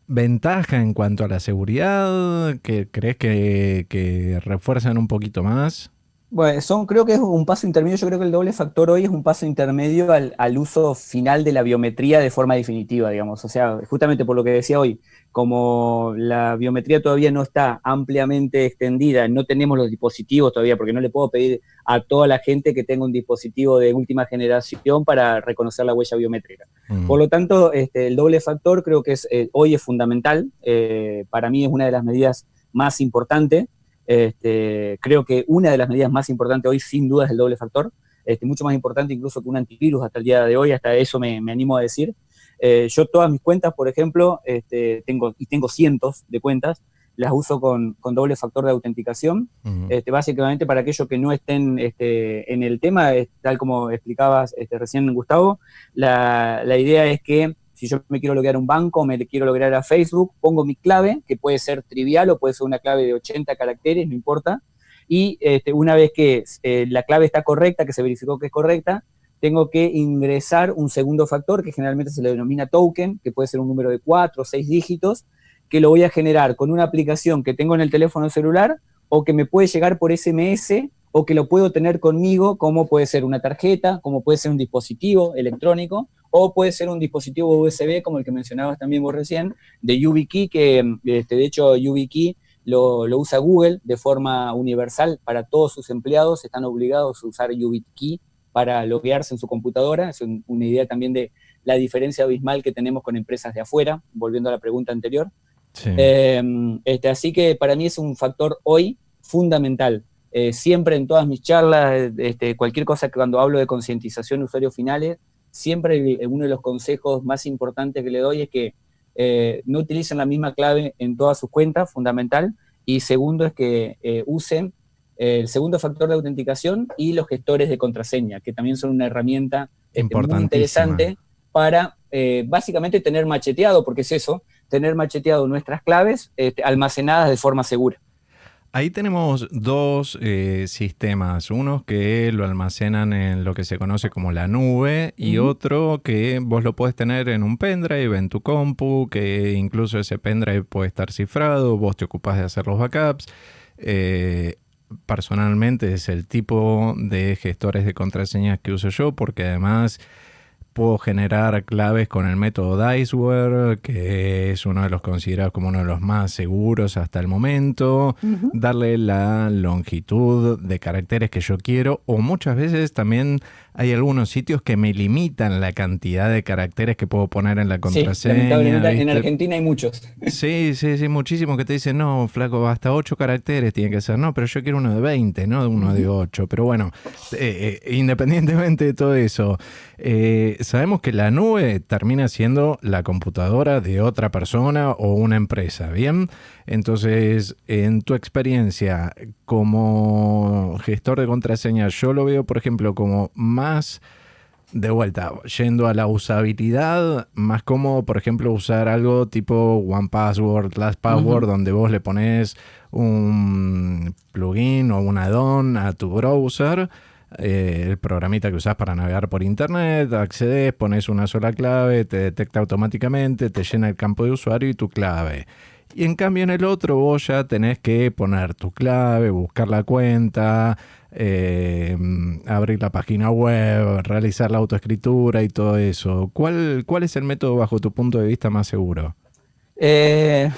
ventaja en cuanto a la seguridad? ¿Que crees que refuerzan un poquito más?
Bueno, creo que es un paso intermedio. Yo creo que el doble factor hoy es un paso intermedio al uso final de la biometría de forma definitiva, digamos. O sea, justamente por lo que decía hoy, como la biometría todavía no está ampliamente extendida, no tenemos los dispositivos todavía, porque no le puedo pedir a toda la gente que tenga un dispositivo de última generación para reconocer la huella biométrica. Por lo tanto, el doble factor creo que hoy es fundamental. Para mí es una de las medidas más importantes. Creo que una de las medidas más importantes hoy, sin duda, es el doble factor, mucho más importante incluso que un antivirus hasta el día de hoy, hasta eso me animo a decir. Yo todas mis cuentas, por ejemplo, tengo cientos de cuentas, las uso con doble factor de autenticación, básicamente para aquellos que no estén en el tema, tal como explicabas recién, Gustavo, la idea es que si yo me quiero loguear a un banco, me quiero loguear a Facebook, pongo mi clave, que puede ser trivial o puede ser una clave de 80 caracteres, no importa, y una vez que la clave está correcta, que se verificó que es correcta, tengo que ingresar un segundo factor, que generalmente se le denomina token, que puede ser un número de 4 o 6 dígitos, que lo voy a generar con una aplicación que tengo en el teléfono celular o que me puede llegar por SMS o que lo puedo tener conmigo, como puede ser una tarjeta, como puede ser un dispositivo electrónico, o puede ser un dispositivo USB, como el que mencionabas también vos recién, de YubiKey, que de hecho YubiKey lo usa Google de forma universal para todos sus empleados, están obligados a usar YubiKey para loguearse en su computadora. Es una idea también de la diferencia abismal que tenemos con empresas de afuera, volviendo a la pregunta anterior.
Sí.
Así que para mí es un factor hoy fundamental. Siempre en todas mis charlas, cualquier cosa que cuando hablo de concientización de usuarios finales, siempre uno de los consejos más importantes que le doy es que no utilicen la misma clave en todas sus cuentas, fundamental, y segundo es que usen el segundo factor de autenticación y los gestores de contraseña, que también son una herramienta muy interesante para básicamente tener macheteado, porque es eso, tener macheteado nuestras claves almacenadas de forma segura.
Ahí tenemos dos sistemas, unos que lo almacenan en lo que se conoce como la nube y otro que vos lo podés tener en un pendrive, en tu compu, que incluso ese pendrive puede estar cifrado, vos te ocupás de hacer los backups. Personalmente es el tipo de gestores de contraseñas que uso yo, porque además puedo generar claves con el método Diceware, que es uno de los considerados como uno de los más seguros hasta el momento, darle la longitud de caracteres que yo quiero, o muchas veces también hay algunos sitios que me limitan la cantidad de caracteres que puedo poner en la contraseña.
Sí, lamentablemente ¿viste? En Argentina hay muchos.
Sí, muchísimos que te dicen, no, flaco, hasta 8 caracteres tiene que ser. No, pero yo quiero uno de 20, no uno de 8. Pero bueno, independientemente de todo eso, sabemos que la nube termina siendo la computadora de otra persona o una empresa, ¿bien? Entonces, en tu experiencia como gestor de contraseñas, yo lo veo, por ejemplo, como más... De vuelta, yendo a la usabilidad, más cómodo, por ejemplo, usar algo tipo OnePassword, LastPassword, donde vos le pones un plugin o un add-on a tu browser, el programita que usás para navegar por internet, accedes, pones una sola clave, te detecta automáticamente, te llena el campo de usuario y tu clave. Y en cambio en el otro vos ya tenés que poner tu clave, buscar la cuenta, abrir la página web, realizar la autoescritura y todo eso. ¿Cuál es el método bajo tu punto de vista más seguro?
Es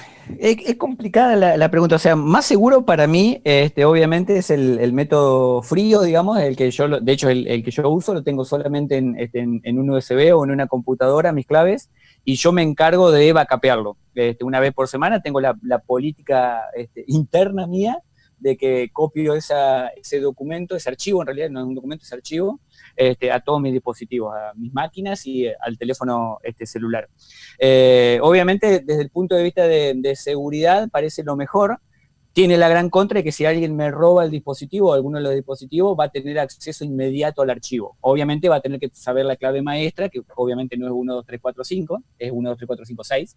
complicada la pregunta, o sea, más seguro para mí, obviamente es el método frío, digamos, el que yo, de hecho, el que yo uso lo tengo solamente en un USB o en una computadora, mis claves, y yo me encargo de backupearlo. Una vez por semana tengo la política interna mía de que copio ese documento, ese archivo, en realidad no es un documento, es archivo, a todos mis dispositivos, a mis máquinas y al teléfono celular. Obviamente, desde el punto de vista de seguridad, parece lo mejor. Tiene la gran contra de que si alguien me roba el dispositivo o alguno de los dispositivos, va a tener acceso inmediato al archivo. Obviamente va a tener que saber la clave maestra, que obviamente no es 1, 2, 3, 4, 5, es 1, 2, 3, 4, 5, 6.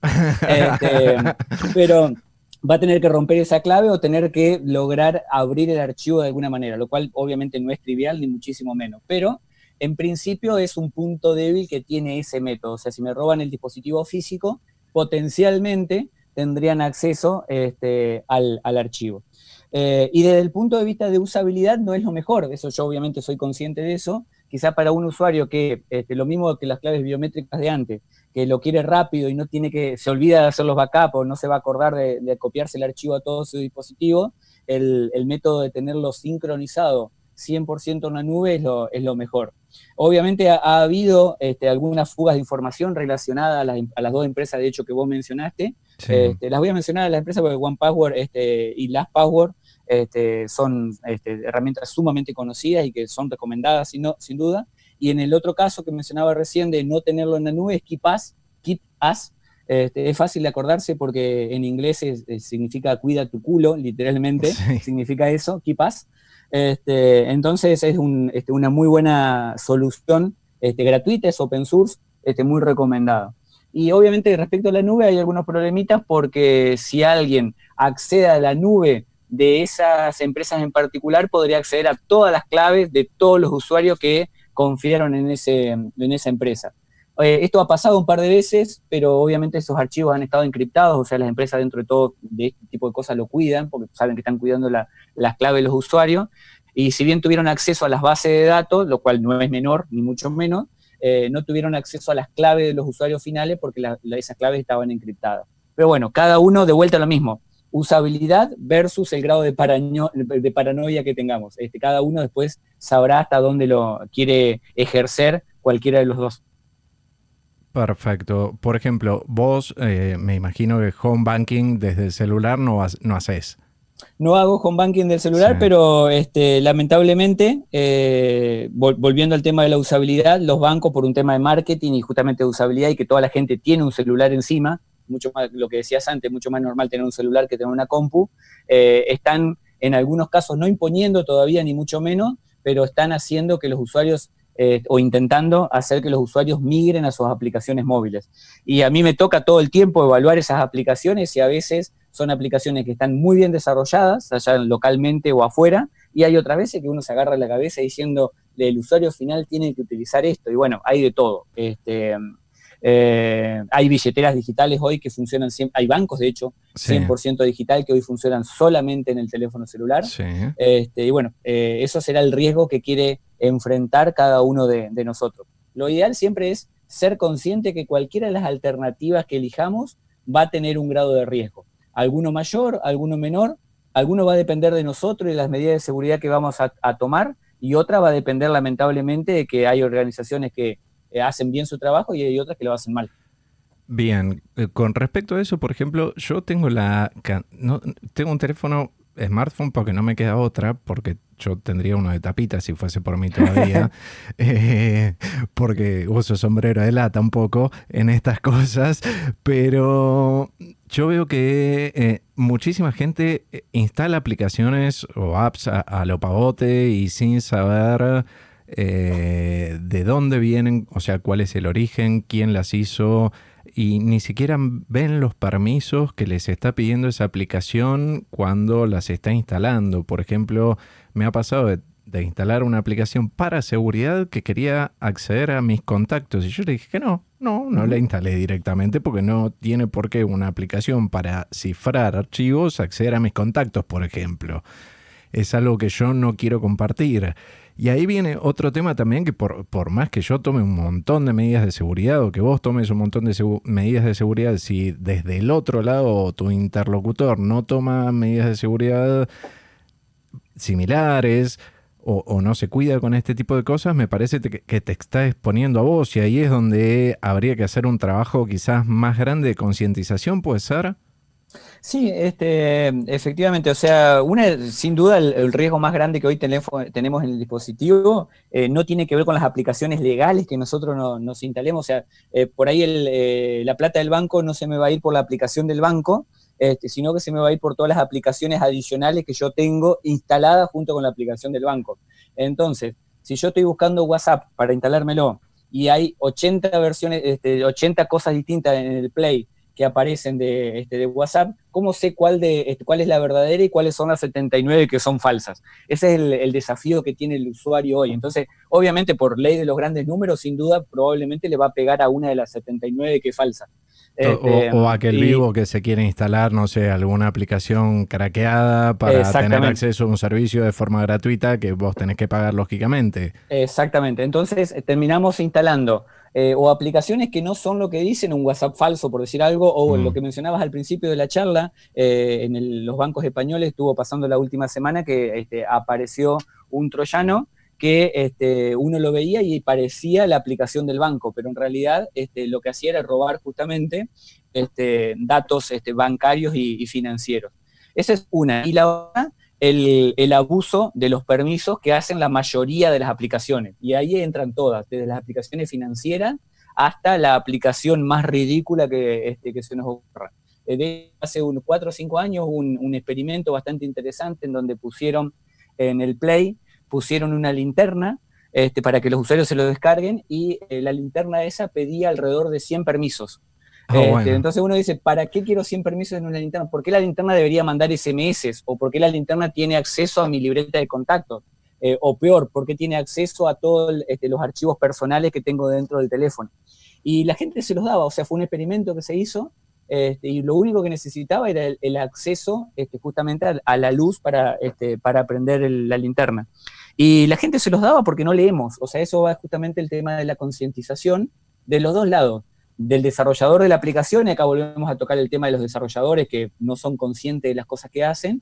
Pero va a tener que romper esa clave o tener que lograr abrir el archivo de alguna manera, lo cual obviamente no es trivial ni muchísimo menos. Pero en principio es un punto débil que tiene ese método. O sea, si me roban el dispositivo físico, potencialmente tendrían acceso al archivo. Y desde el punto de vista de usabilidad no es lo mejor, eso yo obviamente soy consciente de eso. Quizá para un usuario que, lo mismo que las claves biométricas de antes, que lo quiere rápido y no tiene se olvida de hacer los backups o no se va a acordar de copiarse el archivo a todo su dispositivo, el método de tenerlo sincronizado 100% en la nube es lo mejor. Obviamente ha habido algunas fugas de información relacionadas a las dos empresas, de hecho, que vos mencionaste. Sí. Las voy a mencionar a las empresas porque OnePassword y LastPassword son herramientas sumamente conocidas y que son recomendadas sin duda. Y en el otro caso que mencionaba recién de no tenerlo en la nube es KeePass. Es fácil de acordarse porque en inglés significa cuida tu culo, literalmente, sí. Significa eso, KeePass. Entonces es una muy buena solución gratuita, es open source, muy recomendado. Y obviamente respecto a la nube hay algunos problemitas porque si alguien accede a la nube de esas empresas en particular, podría acceder a todas las claves de todos los usuarios que confiaron en esa empresa. Esto ha pasado un par de veces, pero obviamente esos archivos han estado encriptados, o sea, las empresas dentro de todo de este tipo de cosas lo cuidan, porque saben que están cuidando las claves de los usuarios, y si bien tuvieron acceso a las bases de datos, lo cual no es menor, ni mucho menos, no tuvieron acceso a las claves de los usuarios finales porque esas claves estaban encriptadas. Pero bueno, cada uno de vuelta a lo mismo, usabilidad versus el grado de paranoia que tengamos. Cada uno después sabrá hasta dónde lo quiere ejercer cualquiera de los dos.
Perfecto. Por ejemplo, vos me imagino que home banking desde el celular no haces.
No hago home banking del celular, sí. Pero lamentablemente, volviendo al tema de la usabilidad, los bancos por un tema de marketing y justamente de usabilidad y que toda la gente tiene un celular encima, mucho más, lo que decías antes, mucho más normal tener un celular que tener una compu, están en algunos casos no imponiendo todavía ni mucho menos, pero están haciendo que los usuarios o intentando hacer que los usuarios migren a sus aplicaciones móviles. Y a mí me toca todo el tiempo evaluar esas aplicaciones y a veces son aplicaciones que están muy bien desarrolladas, allá localmente o afuera, y hay otras veces que uno se agarra la cabeza diciendo, el usuario final tiene que utilizar esto, y bueno, hay de todo. Hay billeteras digitales hoy que funcionan, hay bancos de hecho,
Sí,
100% digital que hoy funcionan solamente en el teléfono celular.
sí.
Y bueno, eso será el riesgo que quiere enfrentar cada uno de nosotros. Lo ideal siempre es ser consciente que cualquiera de las alternativas que elijamos va a tener un grado de riesgo. Alguno mayor, alguno menor, alguno va a depender de nosotros y de las medidas de seguridad que vamos a tomar, y otra va a depender lamentablemente de que hay organizaciones que hacen bien su trabajo y hay otras que lo hacen mal.
Bien, con respecto a eso, por ejemplo, yo tengo no, tengo un teléfono smartphone porque no me queda otra, porque yo tendría uno de tapita si fuese por mí todavía, porque uso sombrero de lata un poco en estas cosas, pero yo veo que muchísima gente instala aplicaciones o apps a lo pavote y sin saber de dónde vienen, o sea, cuál es el origen, quién las hizo, y ni siquiera ven los permisos que les está pidiendo esa aplicación cuando las está instalando. Por ejemplo, me ha pasado de instalar una aplicación para seguridad que quería acceder a mis contactos y yo le dije que no la instalé directamente porque no tiene por qué una aplicación para cifrar archivos acceder a mis contactos, por ejemplo. Es algo que yo no quiero compartir. Y ahí viene otro tema también que por más que yo tome un montón de medidas de seguridad o que vos tomes un montón de medidas de seguridad, si desde el otro lado tu interlocutor no toma medidas de seguridad similares o no se cuida con este tipo de cosas, me parece que te está exponiendo a vos y ahí es donde habría que hacer un trabajo quizás más grande de concientización, ¿puede ser?
Sí, efectivamente, o sea, sin duda el riesgo más grande que hoy tenemos en el dispositivo no tiene que ver con las aplicaciones legales que nosotros nos instalemos, o sea, por ahí la plata del banco no se me va a ir por la aplicación del banco, sino que se me va a ir por todas las aplicaciones adicionales que yo tengo instaladas junto con la aplicación del banco. Entonces, si yo estoy buscando WhatsApp para instalármelo y hay 80 versiones, 80 cosas distintas en el Play que aparecen de WhatsApp, ¿cómo sé cuál es la verdadera y cuáles son las 79 que son falsas? Ese es el desafío que tiene el usuario hoy. Entonces, obviamente, por ley de los grandes números, sin duda, probablemente le va a pegar a una de las 79 que es falsa.
O aquel
Y
vivo que se quiere instalar, no sé, alguna aplicación craqueada para tener
exactamente.
acceso a un servicio de forma gratuita que vos tenés que pagar lógicamente.
Exactamente. Entonces terminamos instalando o aplicaciones que no son lo que dicen, un WhatsApp falso, por decir algo, o lo
Mm.
que mencionabas al principio de la charla, los bancos españoles estuvo pasando la última semana que apareció un troyano que uno lo veía y parecía la aplicación del banco, pero en realidad lo que hacía era robar justamente datos bancarios y financieros. Esa es una. Y la otra, el abuso de los permisos que hacen la mayoría de las aplicaciones. Y ahí entran todas, desde las aplicaciones financieras hasta la aplicación más ridícula que se nos ocurra. Hace unos 4 o 5 años un experimento bastante interesante en donde pusieron en el Play, pusieron una linterna para que los usuarios se lo descarguen y la linterna esa pedía alrededor de 100 permisos.
Ah, bueno.
Entonces uno dice, ¿para qué quiero 100 permisos en una linterna? ¿Por qué la linterna debería mandar SMS? ¿O por qué la linterna tiene acceso a mi libreta de contactos? O peor, ¿por qué tiene acceso a todos los archivos personales que tengo dentro del teléfono? Y la gente se los daba, o sea, fue un experimento que se hizo y lo único que necesitaba era el acceso justamente a la luz para prender la linterna. Y la gente se los daba porque no leemos, o sea, eso va justamente el tema de la concientización de los dos lados del desarrollador de la aplicación, y acá volvemos a tocar el tema de los desarrolladores que no son conscientes de las cosas que hacen,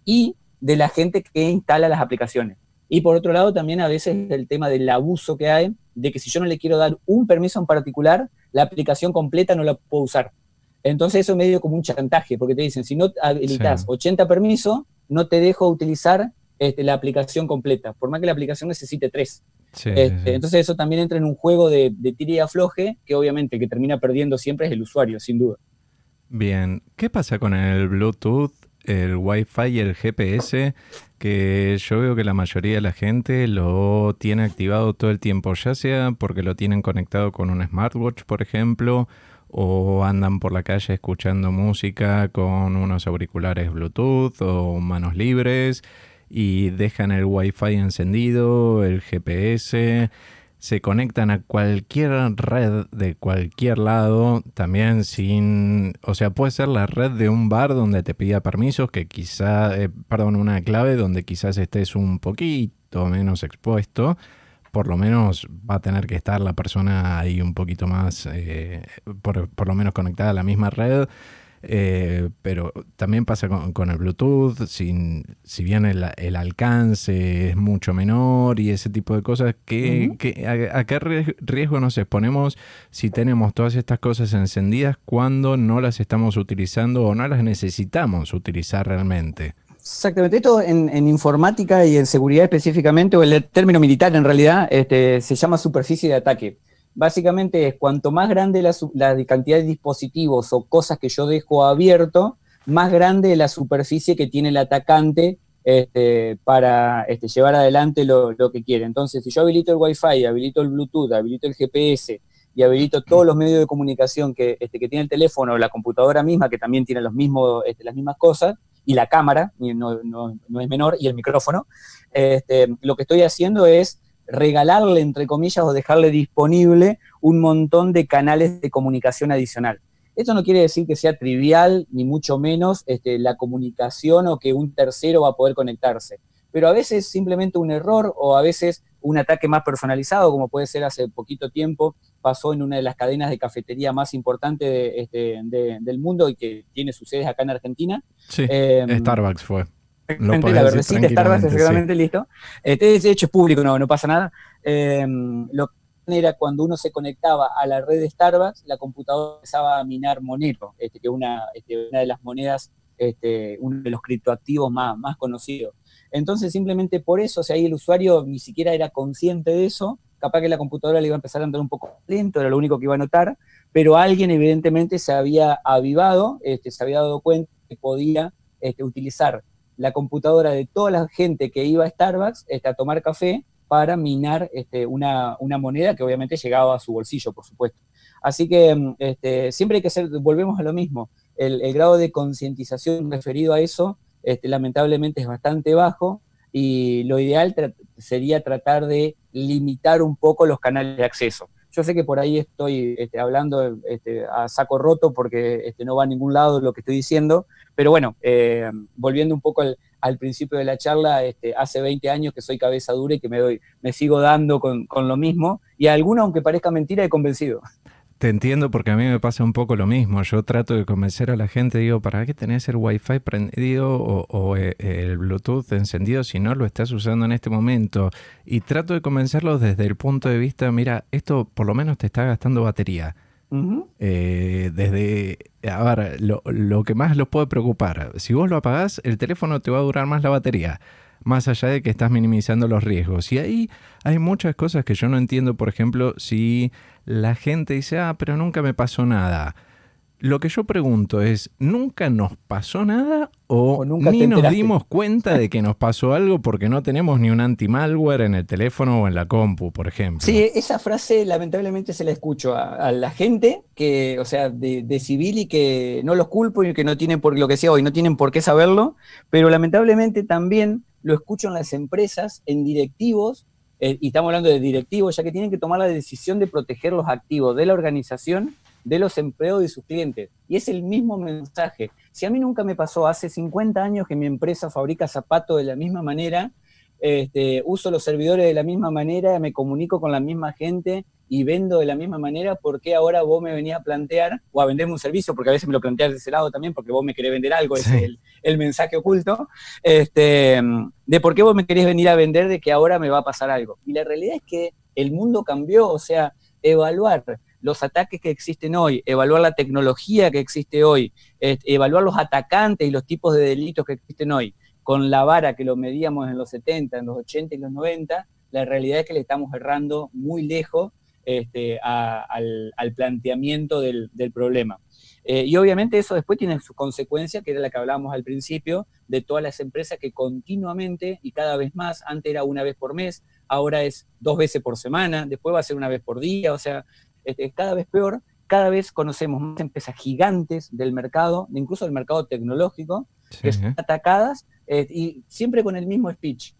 y de la gente que instala las aplicaciones. Y por otro lado, también a veces el tema del abuso que hay, de que si yo no le quiero dar un permiso en particular, la aplicación completa no la puedo usar. Entonces eso es medio como un chantaje, porque te dicen, si no
Sí,
habilitas 80 permisos, no te dejo utilizar la aplicación completa, por más que la aplicación necesite 3.
sí, sí, sí.
Entonces eso también entra en un juego de tira y afloje, que obviamente el que termina perdiendo siempre es el usuario, sin duda.
Bien, ¿qué pasa con el Bluetooth el Wi-Fi y el GPS, que yo veo que la mayoría de la gente lo tiene activado todo el tiempo, ya sea porque lo tienen conectado con un smartwatch, por ejemplo, o andan por la calle escuchando música con unos auriculares Bluetooth o manos libres y dejan el Wi-Fi encendido, el GPS, se conectan a cualquier red de cualquier lado, también sin, o sea, puede ser la red de un bar donde te pida permisos, que quizá, perdón, una clave donde quizás estés un poquito menos expuesto, por lo menos va a tener que estar la persona ahí un poquito más, por lo menos conectada a la misma red. Pero también pasa con el Bluetooth, si bien el alcance es mucho menor y ese tipo de cosas, ¿a qué riesgo nos exponemos si tenemos todas estas cosas encendidas cuando no las estamos utilizando o no las necesitamos utilizar realmente?
Exactamente, esto en informática y en seguridad específicamente, o el término militar en realidad, se llama superficie de ataque. Básicamente es cuanto más grande la cantidad de dispositivos o cosas que yo dejo abierto, más grande la superficie que tiene el atacante para llevar adelante lo que quiere. Entonces, si yo habilito el Wi-Fi, habilito el Bluetooth, habilito el GPS y habilito todos los medios de comunicación que tiene el teléfono o la computadora misma, que también tiene las mismas cosas, y la cámara, no es menor, y el micrófono, lo que estoy haciendo es regalarle, entre comillas, o dejarle disponible un montón de canales de comunicación adicional. Esto no quiere decir que sea trivial, ni mucho menos la comunicación o que un tercero va a poder conectarse, pero a veces simplemente un error o a veces un ataque más personalizado, como puede ser hace poquito tiempo, pasó en una de las cadenas de cafetería más importantes del mundo y que tiene sus sedes acá en Argentina.
Sí,
Eh,
Starbucks fue. Lo
la
puedes decir
verdecita Starbucks,
tranquilamente, sí.
seguramente listo. De hecho es público, no pasa nada. Lo que era cuando uno se conectaba a la red de Starbucks, la computadora empezaba a minar Monero, que una de las monedas, uno de los criptoactivos más conocidos. Entonces, simplemente por eso, o sea, ahí el usuario ni siquiera era consciente de eso, capaz que la computadora le iba a empezar a andar un poco lento, era lo único que iba a notar, pero alguien evidentemente se había avivado, se había dado cuenta que podía utilizar la computadora de toda la gente que iba a Starbucks a tomar café para minar una moneda que obviamente llegaba a su bolsillo, por supuesto. Así que siempre hay que hacer, volvemos a lo mismo, el grado de concientización referido a eso lamentablemente es bastante bajo y lo ideal sería tratar de limitar un poco los canales de acceso. Yo sé que por ahí estoy hablando a saco roto porque no va a ningún lado lo que estoy diciendo, pero bueno, volviendo un poco al principio de la charla, hace 20 años que soy cabeza dura y que me sigo dando con lo mismo, y a alguno, aunque parezca mentira, he convencido.
Te entiendo porque a mí me pasa un poco lo mismo. Yo trato de convencer a la gente, digo, ¿para qué tenés el Wi-Fi prendido o el Bluetooth encendido si no lo estás usando en este momento? Y trato de convencerlos desde el punto de vista, mira, esto por lo menos te está gastando batería. A ver, lo que más los puede preocupar, si vos lo apagás, el teléfono te va a durar más la batería, más allá de que estás minimizando los riesgos. Y ahí hay muchas cosas que yo no entiendo, por ejemplo, si la gente dice, pero nunca me pasó nada. Lo que yo pregunto es, ¿nunca nos pasó nada o
O nunca te
ni nos
enteraste.
dimos cuenta de que nos pasó algo porque no tenemos ni un anti-malware en el teléfono o en la compu, por ejemplo?
Sí, esa frase lamentablemente se la escucho a la gente que, o sea, de civil, y que no los culpo y que no tienen por lo que sea hoy, no tienen por qué saberlo, pero lamentablemente también lo escucho en las empresas, en directivos, y estamos hablando de directivos, ya que tienen que tomar la decisión de proteger los activos de la organización, de los empleados y sus clientes. Y es el mismo mensaje. Si a mí nunca me pasó, hace 50 años que mi empresa fabrica zapatos de la misma manera, uso los servidores de la misma manera, me comunico con la misma gente y vendo de la misma manera, ¿por qué ahora vos me venís a plantear o a venderme un servicio? Porque a veces me lo planteas de ese lado también, porque vos me querés vender algo, ese
Sí.
es el mensaje oculto, de por qué vos me querés venir a vender de que ahora me va a pasar algo. Y la realidad es que el mundo cambió, o sea, evaluar los ataques que existen hoy, evaluar la tecnología que existe hoy, evaluar los atacantes y los tipos de delitos que existen hoy, con la vara que lo medíamos en los 70, en los 80 y los 90, la realidad es que le estamos errando muy lejos al planteamiento del problema. Y obviamente eso después tiene su consecuencia, que era la que hablábamos al principio, de todas las empresas que continuamente y cada vez más, antes era una vez por mes, ahora es 2 veces por semana, después va a ser una vez por día, o sea, cada vez peor, cada vez conocemos más empresas gigantes del mercado, incluso del mercado tecnológico,
Sí,
que son atacadas y siempre con el mismo speech.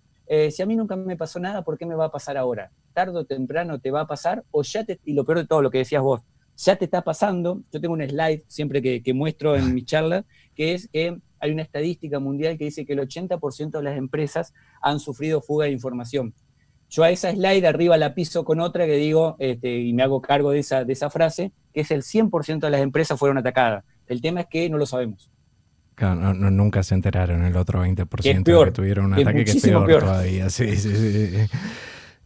Si a mí nunca me pasó nada, ¿por qué me va a pasar ahora? Tarde o temprano te va a pasar, o ya y lo peor de todo, lo que decías vos, ya te está pasando. Yo tengo un slide siempre que muestro en mis charlas, que es que hay una estadística mundial que dice que el 80% de las empresas han sufrido fuga de información. Yo a esa slide arriba la piso con otra que digo, y me hago cargo de esa frase, que es el 100% de las empresas fueron atacadas. El tema es que no lo sabemos.
claro, nunca se enteraron el otro
Que es
20% que
peor,
tuvieron un
que es
ataque, que es
muchísimo
peor
peor.
todavía. Sí, sí,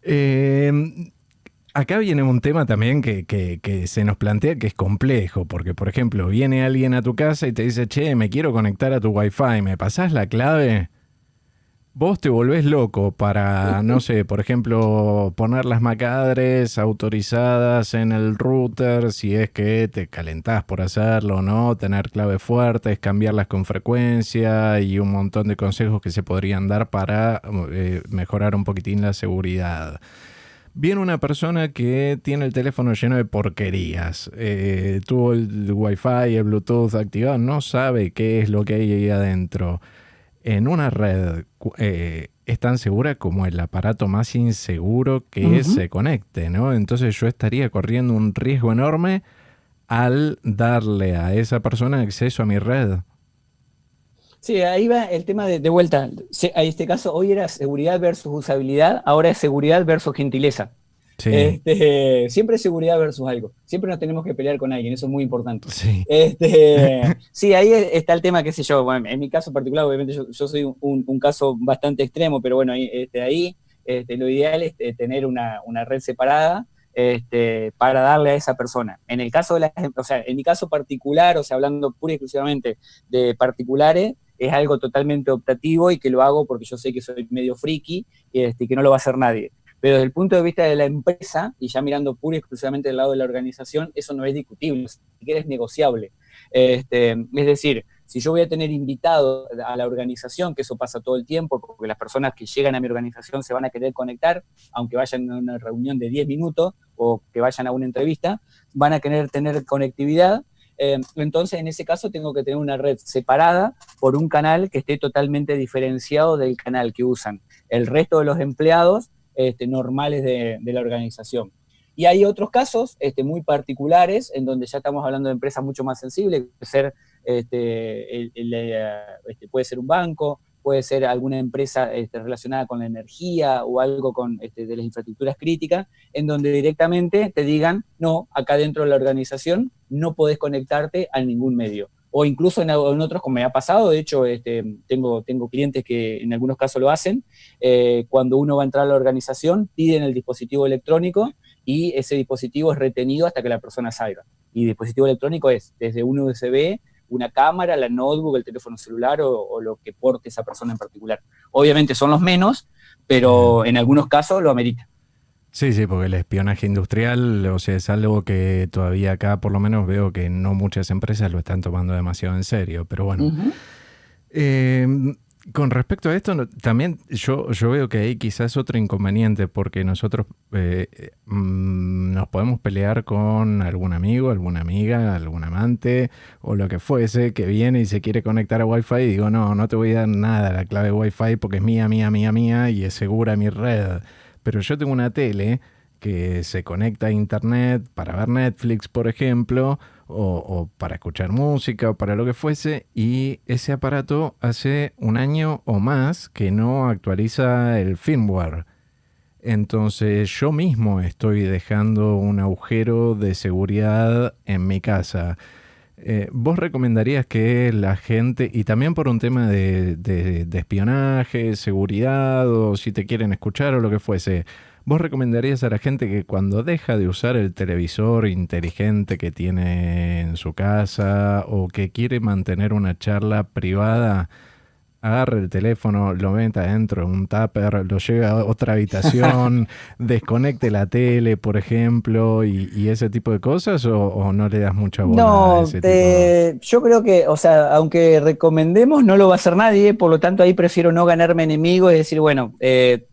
sí. Acá viene un tema también que se nos plantea que es complejo, porque por ejemplo, viene alguien a tu casa y te dice, che, me quiero conectar a tu Wi-Fi, ¿me pasás la clave? Vos te volvés loco para, no sé, por ejemplo, poner las MAC-adres autorizadas en el router, si es que te calentás por hacerlo, ¿no? Tener claves fuertes, cambiarlas con frecuencia y un montón de consejos que se podrían dar para mejorar un poquitín la seguridad. Viene una persona que tiene el teléfono lleno de porquerías. Tuvo el Wi-Fi, el Bluetooth activado, no sabe qué es lo que hay ahí adentro. En una red es tan segura como el aparato más inseguro que
Uh-huh.
se conecte, ¿no? Entonces yo estaría corriendo un riesgo enorme al darle a esa persona acceso a mi red.
Sí, ahí va el tema de vuelta. En este caso, hoy era seguridad versus usabilidad, ahora es seguridad versus gentileza.
Sí,
Siempre es seguridad versus algo. Siempre nos tenemos que pelear con alguien, eso es muy importante.
sí.
Sí, ahí está el tema, qué sé yo. Bueno, en mi caso particular, obviamente yo soy un caso bastante extremo, pero bueno, ahí lo ideal es tener una red separada para darle a esa persona. En el caso o sea, en mi caso particular, o sea, hablando pura y exclusivamente de particulares, es algo totalmente optativo y que lo hago porque yo sé que soy medio friki y que no lo va a hacer nadie. Pero desde el punto de vista de la empresa, y ya mirando pura y exclusivamente del lado de la organización, eso no es discutible, ni siquiera es negociable. Es decir, si yo voy a tener invitado a la organización, que eso pasa todo el tiempo, porque las personas que llegan a mi organización se van a querer conectar, aunque vayan a una reunión de 10 minutos o que vayan a una entrevista, van a querer tener conectividad. Entonces, en ese caso, tengo que tener una red separada por un canal que esté totalmente diferenciado del canal que usan el resto de los empleados normales de la organización. Y hay otros casos muy particulares en donde ya estamos hablando de empresas mucho más sensibles, puede ser, puede ser un banco, puede ser alguna empresa relacionada con la energía o algo de las infraestructuras críticas, en donde directamente te digan, no, acá dentro de la organización no podés conectarte a ningún medio. O incluso en otros, como me ha pasado, de hecho, tengo clientes que en algunos casos lo hacen, cuando uno va a entrar a la organización, piden el dispositivo electrónico y ese dispositivo es retenido hasta que la persona salga. Y dispositivo electrónico es desde un USB, una cámara, la notebook, el teléfono celular o lo que porte esa persona en particular. Obviamente son los menos, pero en algunos casos lo amerita.
Sí, sí, porque el espionaje industrial, o sea, es algo que todavía acá por lo menos veo que no muchas empresas lo están tomando demasiado en serio, pero bueno.
Uh-huh.
Eh, con respecto a esto, también yo veo que hay quizás otro inconveniente, porque nosotros nos podemos pelear con algún amigo, alguna amiga, algún amante o lo que fuese que viene y se quiere conectar a Wi-Fi y digo, no, no te voy a dar nada la clave Wi-Fi porque es mía, mía, mía, mía y es segura mi red. Pero yo tengo una tele que se conecta a internet para ver Netflix, por ejemplo, o para escuchar música o para lo que fuese, y ese aparato hace un año o más que no actualiza el firmware. Entonces yo mismo estoy dejando un agujero de seguridad en mi casa. ¿Vos recomendarías que la gente, y también por un tema de espionaje, seguridad, o si te quieren escuchar o lo que fuese, vos recomendarías a la gente que cuando deja de usar el televisor inteligente que tiene en su casa o que quiere mantener una charla privada, agarre el teléfono, lo meta dentro de un tupper, lo lleve a otra habitación, desconecte la tele, por ejemplo, y ese tipo de cosas, o no le das mucha bola a
No,
ese tipo?
yo creo que, o sea, aunque recomendemos, no lo va a hacer nadie, por lo tanto ahí prefiero no ganarme enemigos y decir, bueno,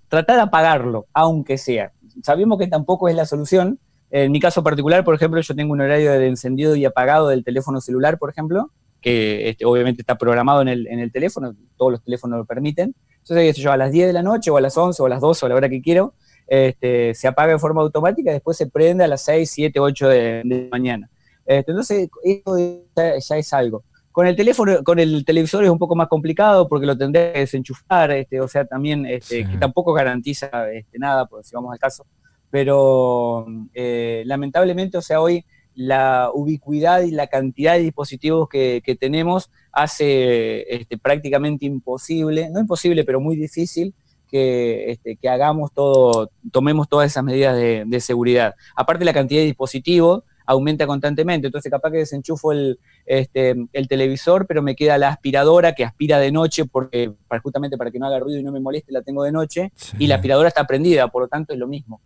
tratar de apagarlo, aunque sea. Sabemos que tampoco es la solución. En mi caso particular, por ejemplo, yo tengo un horario de encendido y apagado del teléfono celular, por ejemplo, que obviamente está programado en el teléfono, todos los teléfonos lo permiten. Entonces, yo a las 10 de la noche, o a las 11, o a las 12, o a la hora que quiero, se apaga de forma automática y después se prende a las 6, 7, 8 de la mañana. Entonces, eso ya es algo. Con el teléfono, con el televisor es un poco más complicado porque lo tendré que desenchufar, o sea, también,
Sí.
que tampoco garantiza nada, pues, si vamos al caso. Pero lamentablemente, o sea, hoy la ubicuidad y la cantidad de dispositivos que tenemos hace prácticamente imposible, no imposible, pero muy difícil que hagamos todo, tomemos todas esas medidas de seguridad. Aparte, la cantidad de dispositivos aumenta constantemente, entonces capaz que desenchufo el televisor, pero me queda la aspiradora que aspira de noche, porque justamente para que no haga ruido y no me moleste, la tengo de noche,
Sí.
y la aspiradora está prendida, por lo tanto es lo mismo.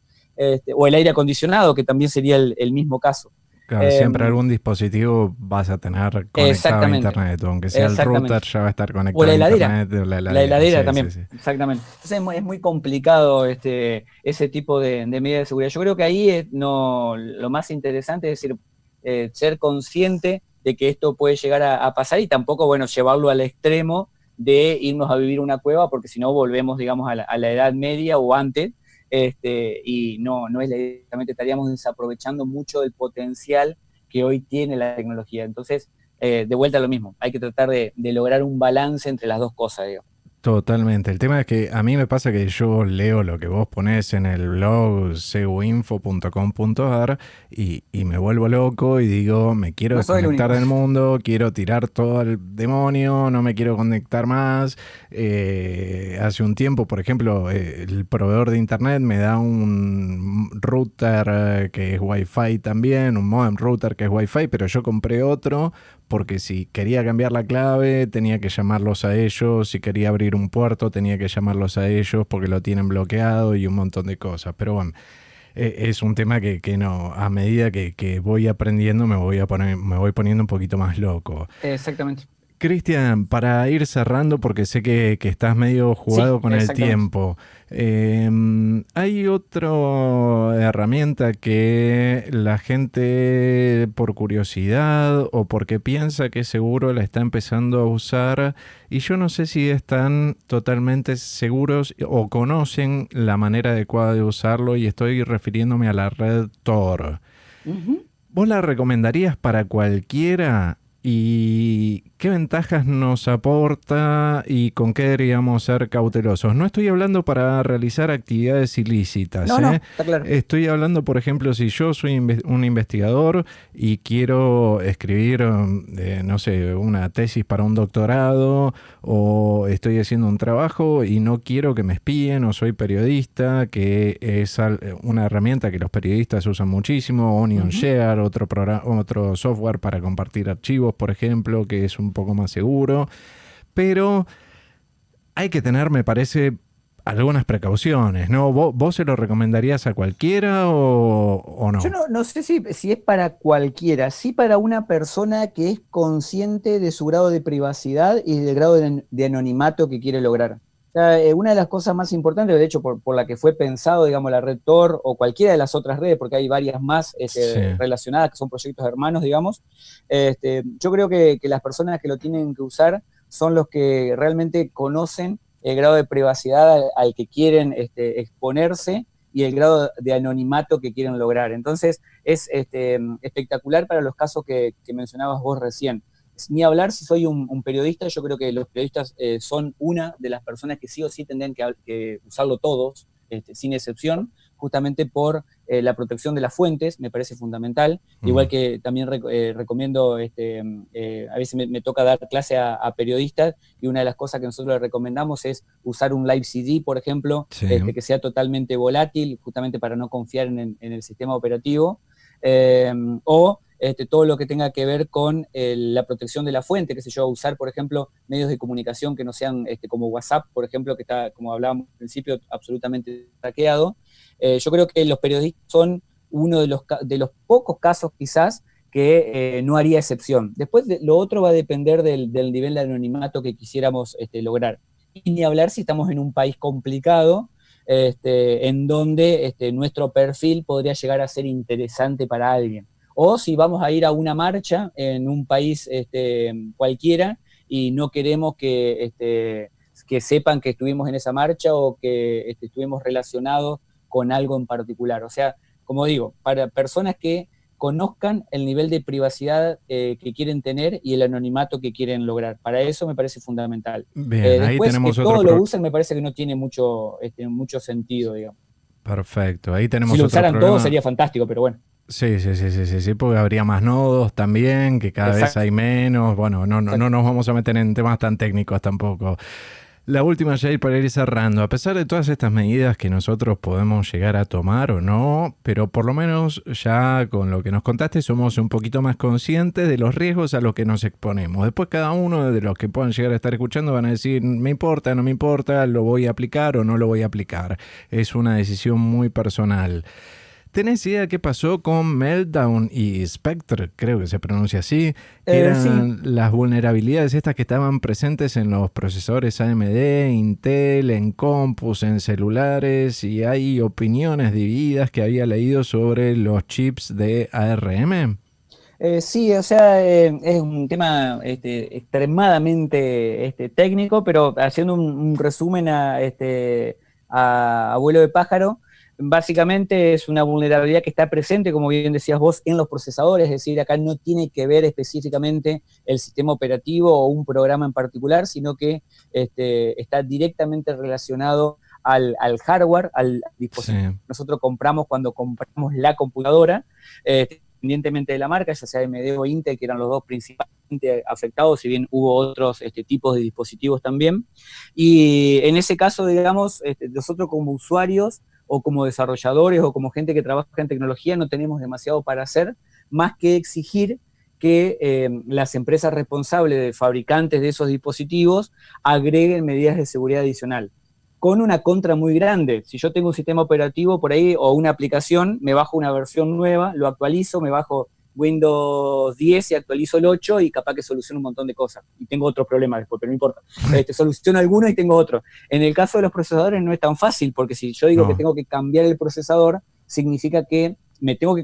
O el aire acondicionado, que también sería el mismo caso.
Claro,
Eh,
siempre algún dispositivo vas a tener conectado a
exactamente,
internet, o aunque sea el router,
exactamente.
ya va a estar
O
conectado
la
a
heladera.
internet, o la
La
heladera,
heladera
sí, sí,
también,
sí.
exactamente. Entonces es muy complicado ese tipo de medidas de seguridad. Yo creo que ahí no, lo más interesante es decir, ser consciente de que esto puede llegar a pasar y tampoco, bueno, llevarlo al extremo de irnos a vivir una cueva, porque si no volvemos, digamos, a la Edad Media o antes, y no es la idea, estaríamos desaprovechando mucho del potencial que hoy tiene la tecnología. Entonces, de vuelta a lo mismo, hay que tratar de lograr un balance entre las dos cosas, digo.
Totalmente. El tema es que a mí me pasa que yo leo lo que vos ponés en el blog seguinfo.com.ar y me vuelvo loco y digo, me quiero
No soy el
desconectar
único.
del mundo, quiero tirar todo al demonio, no me quiero conectar más. Hace un tiempo, por ejemplo, el proveedor de internet me da un router que es Wi-Fi también, un modem router que es Wi-Fi, pero yo compré otro porque si quería cambiar la clave tenía que llamarlos a ellos, si quería abrir un puerto tenía que llamarlos a ellos porque lo tienen bloqueado y un montón de cosas. Pero bueno, es un tema que no, a medida que voy aprendiendo me voy poniendo un poquito más loco.
Exactamente.
Cristian, para ir cerrando, porque sé que estás medio
Sí,
jugado con el
exactamente.
tiempo, hay otra herramienta que la gente por curiosidad o porque piensa que seguro la está empezando a usar y yo no sé si están totalmente seguros o conocen la manera adecuada de usarlo y estoy refiriéndome a la red Tor.
Ujú.
¿Vos la recomendarías para cualquiera? ¿Y qué ventajas nos aporta y con qué deberíamos ser cautelosos? No estoy hablando para realizar actividades ilícitas,
No,
¿eh?
no, está claro.
Estoy hablando, por ejemplo, si yo soy un investigador y quiero escribir, no sé, una tesis para un doctorado o estoy haciendo un trabajo y no quiero que me espíen o soy periodista, que es una herramienta que los periodistas usan muchísimo, Onion
Ujú.
Share, otro software para compartir archivos, por ejemplo, que es un poco más seguro, pero hay que tener, me parece, algunas precauciones, ¿no? ¿Vos se lo recomendarías a cualquiera o
Yo
no?
no sé si es para cualquiera, sí para una persona que es consciente de su grado de privacidad y del grado de anonimato que quiere lograr. O sea, una de las cosas más importantes, de hecho, por la que fue pensado, digamos, la red Tor o cualquiera de las otras redes, porque hay varias más
Sí.
relacionadas, que son proyectos hermanos, digamos, yo creo que las personas que lo tienen que usar son los que realmente conocen el grado de privacidad al que quieren exponerse y el grado de anonimato que quieren lograr. Entonces, es espectacular para los casos que mencionabas vos recién. Ni hablar si soy un periodista, yo creo que los periodistas son una de las personas que sí o sí tendrían que usarlo todos, sin excepción, justamente por la protección de las fuentes, me parece fundamental. Igual
Mm.
que también recomiendo, a veces me toca dar clase a periodistas y una de las cosas que nosotros les recomendamos es usar un live CD, por ejemplo,
Sí.
que sea totalmente volátil, justamente para no confiar en el sistema operativo, o todo lo que tenga que ver con la protección de la fuente, qué sé yo, usar, por ejemplo, medios de comunicación que no sean como WhatsApp, por ejemplo, que está, como hablábamos al principio, absolutamente hackeado. Yo creo que los periodistas son uno de los pocos casos quizás que no haría excepción. Después lo otro va a depender del nivel de anonimato que quisiéramos lograr. Y ni hablar si estamos en un país complicado, en donde nuestro perfil podría llegar a ser interesante para alguien. O si vamos a ir a una marcha en un país cualquiera y no queremos que sepan que estuvimos en esa marcha o que estuvimos relacionados con algo en particular. O sea, como digo, para personas que conozcan el nivel de privacidad que quieren tener y el anonimato que quieren lograr. Para eso me parece fundamental.
Bien, ahí
Después, que
tenemos otro
todo lo usen me parece que no tiene mucho sentido, digamos.
Perfecto, ahí
Si
tenemos
lo
otro
usaran todos
problema.
sería fantástico, pero bueno.
Sí, sí, sí, sí, sí, sí, porque habría más nodos también, que cada vez
Exacto,
hay menos. Bueno, no
exacto.
nos vamos a meter en temas tan técnicos tampoco. La última, Jair, para ir cerrando. A pesar de todas estas medidas que nosotros podemos llegar a tomar o no, pero por lo menos ya con lo que nos contaste somos un poquito más conscientes de los riesgos a los que nos exponemos. Después cada uno de los que puedan llegar a estar escuchando van a decir, me importa, no me importa, lo voy a aplicar o no lo voy a aplicar. Es una decisión muy personal. ¿Tenés idea qué pasó con Meltdown y Spectre? Creo que se pronuncia así, que
Sí,
eran las vulnerabilidades estas que estaban presentes en los procesadores AMD, Intel, en compus, en celulares, y hay opiniones divididas que había leído sobre los chips de ARM.
Sí, o sea, es un tema extremadamente técnico, pero haciendo un resumen a vuelo de pájaro, básicamente es una vulnerabilidad que está presente, como bien decías vos, en los procesadores, es decir, acá no tiene que ver específicamente el sistema operativo o un programa en particular, sino que está directamente relacionado al hardware, al
Sí,
dispositivo que nosotros compramos cuando compramos la computadora. Independientemente de la marca, ya sea AMD o Intel, que eran los dos principalmente afectados, si bien hubo otros tipos de dispositivos también. Y en ese caso, digamos, nosotros como usuarios o como desarrolladores o como gente que trabaja en tecnología no tenemos demasiado para hacer, más que exigir que las empresas responsables de fabricantes de esos dispositivos agreguen medidas de seguridad adicional con una contra muy grande. Si yo tengo un sistema operativo por ahí o una aplicación, me bajo una versión nueva, lo actualizo, me bajo Windows 10 y actualizo el 8 y capaz que soluciono un montón de cosas. Y tengo otro problema después, pero no importa. Soluciono alguno y tengo otro. En el caso de los procesadores no es tan fácil, porque si yo digo que
no.
tengo que cambiar el procesador, significa que me tengo que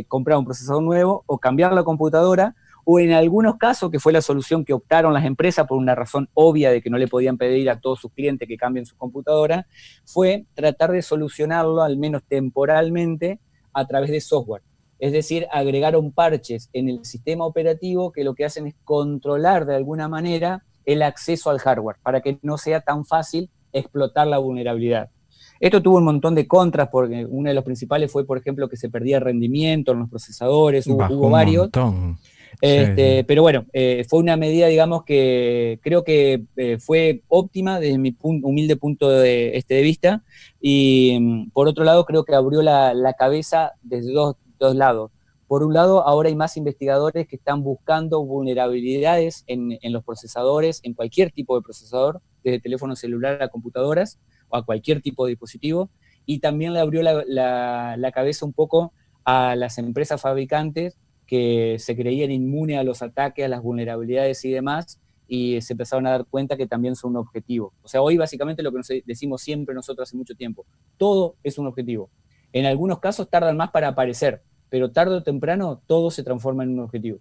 comprar un procesador nuevo o cambiar la computadora, o en algunos casos, que fue la solución que optaron las empresas por una razón obvia de que no le podían pedir a todos sus clientes que cambien su computadora, fue tratar de solucionarlo, al menos temporalmente, a través de software. Es decir, agregaron parches en el sistema operativo que lo que hacen es controlar de alguna manera el acceso al hardware, para que no sea tan fácil explotar la vulnerabilidad. Esto tuvo un montón de contras, porque uno de los principales fue, por ejemplo, que se perdía rendimiento en los procesadores,
Bajó
hubo
un
varios.
montón. Sí, sí.
Pero bueno, fue una medida, digamos, que creo que fue óptima desde mi humilde punto de vista. Y por otro lado, creo que abrió la cabeza desde dos lados. Por un lado, ahora hay más investigadores que están buscando vulnerabilidades en los procesadores, en cualquier tipo de procesador, desde teléfono celular a computadoras o a cualquier tipo de dispositivo. Y también le abrió la cabeza un poco a las empresas fabricantes que se creían inmunes a los ataques, a las vulnerabilidades y demás, y se empezaron a dar cuenta que también son un objetivo. O sea, hoy básicamente lo que nos decimos siempre nosotros hace mucho tiempo, todo es un objetivo. En algunos casos tardan más para aparecer, pero tarde o temprano todo se transforma en un objetivo.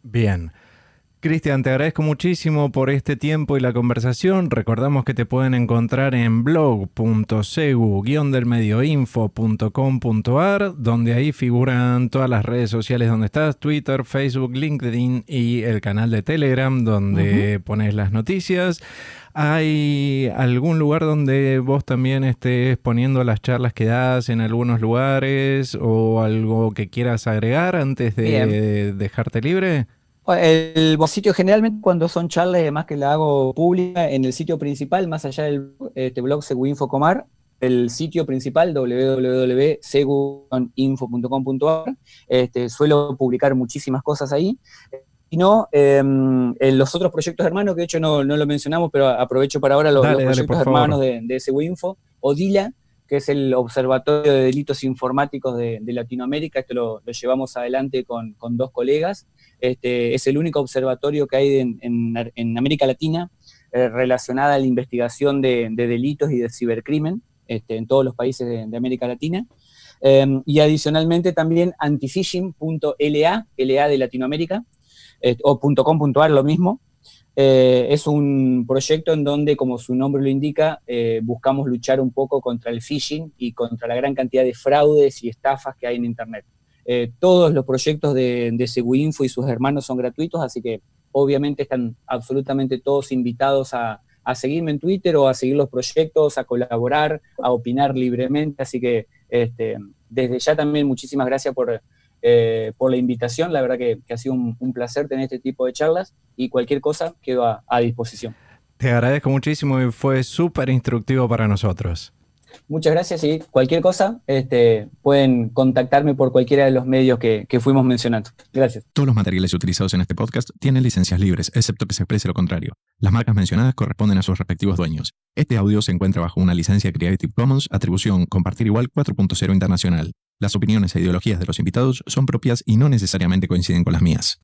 Bien. Cristian, te agradezco muchísimo por este tiempo y la conversación. Recordamos que te pueden encontrar en blog.segu-delmedioinfo.com.ar, donde ahí figuran todas las redes sociales donde estás, Twitter, Facebook, LinkedIn y el canal de Telegram, donde pones las noticias. ¿Hay algún lugar donde vos también estés poniendo las charlas que das en algunos lugares o algo que quieras agregar antes
Bien.
de dejarte libre?
El sitio generalmente cuando son charlas, además que la hago pública en el sitio principal, más allá del blog Seguinfocomar, el sitio principal, www.segu-info.com.ar. Suelo publicar muchísimas cosas ahí. Y no, en los otros proyectos hermanos, que de hecho no lo mencionamos, pero aprovecho para ahora los
Dale,
proyectos
por
hermanos
favor.
de SEGU Info, ODILA, que es el Observatorio de Delitos Informáticos de Latinoamérica. Esto lo llevamos adelante con 2 colegas. Es el único observatorio que hay en América Latina relacionada a la investigación de delitos y de cibercrimen en todos los países de América Latina. Y adicionalmente también antifishing.la, LA de Latinoamérica, o .com.ar, lo mismo. Es un proyecto en donde, como su nombre lo indica, buscamos luchar un poco contra el phishing y contra la gran cantidad de fraudes y estafas que hay en Internet. Todos los proyectos de Seguinfo y sus hermanos son gratuitos, así que obviamente están absolutamente todos invitados a seguirme en Twitter o a seguir los proyectos, a colaborar, a opinar libremente. Así que desde ya también muchísimas gracias por la invitación. La verdad que ha sido un placer tener este tipo de charlas, y cualquier cosa quedo a disposición.
Te agradezco muchísimo y fue súper instructivo para nosotros.
Muchas gracias, y cualquier cosa pueden contactarme por cualquiera de los medios que fuimos mencionando. Gracias.
Todos los materiales utilizados en este podcast tienen licencias libres, excepto que se exprese lo contrario. Las marcas mencionadas corresponden a sus respectivos dueños. Este audio se encuentra bajo una licencia Creative Commons, atribución Compartir Igual 4.0 internacional. Las opiniones e ideologías de los invitados son propias y no necesariamente coinciden con las mías.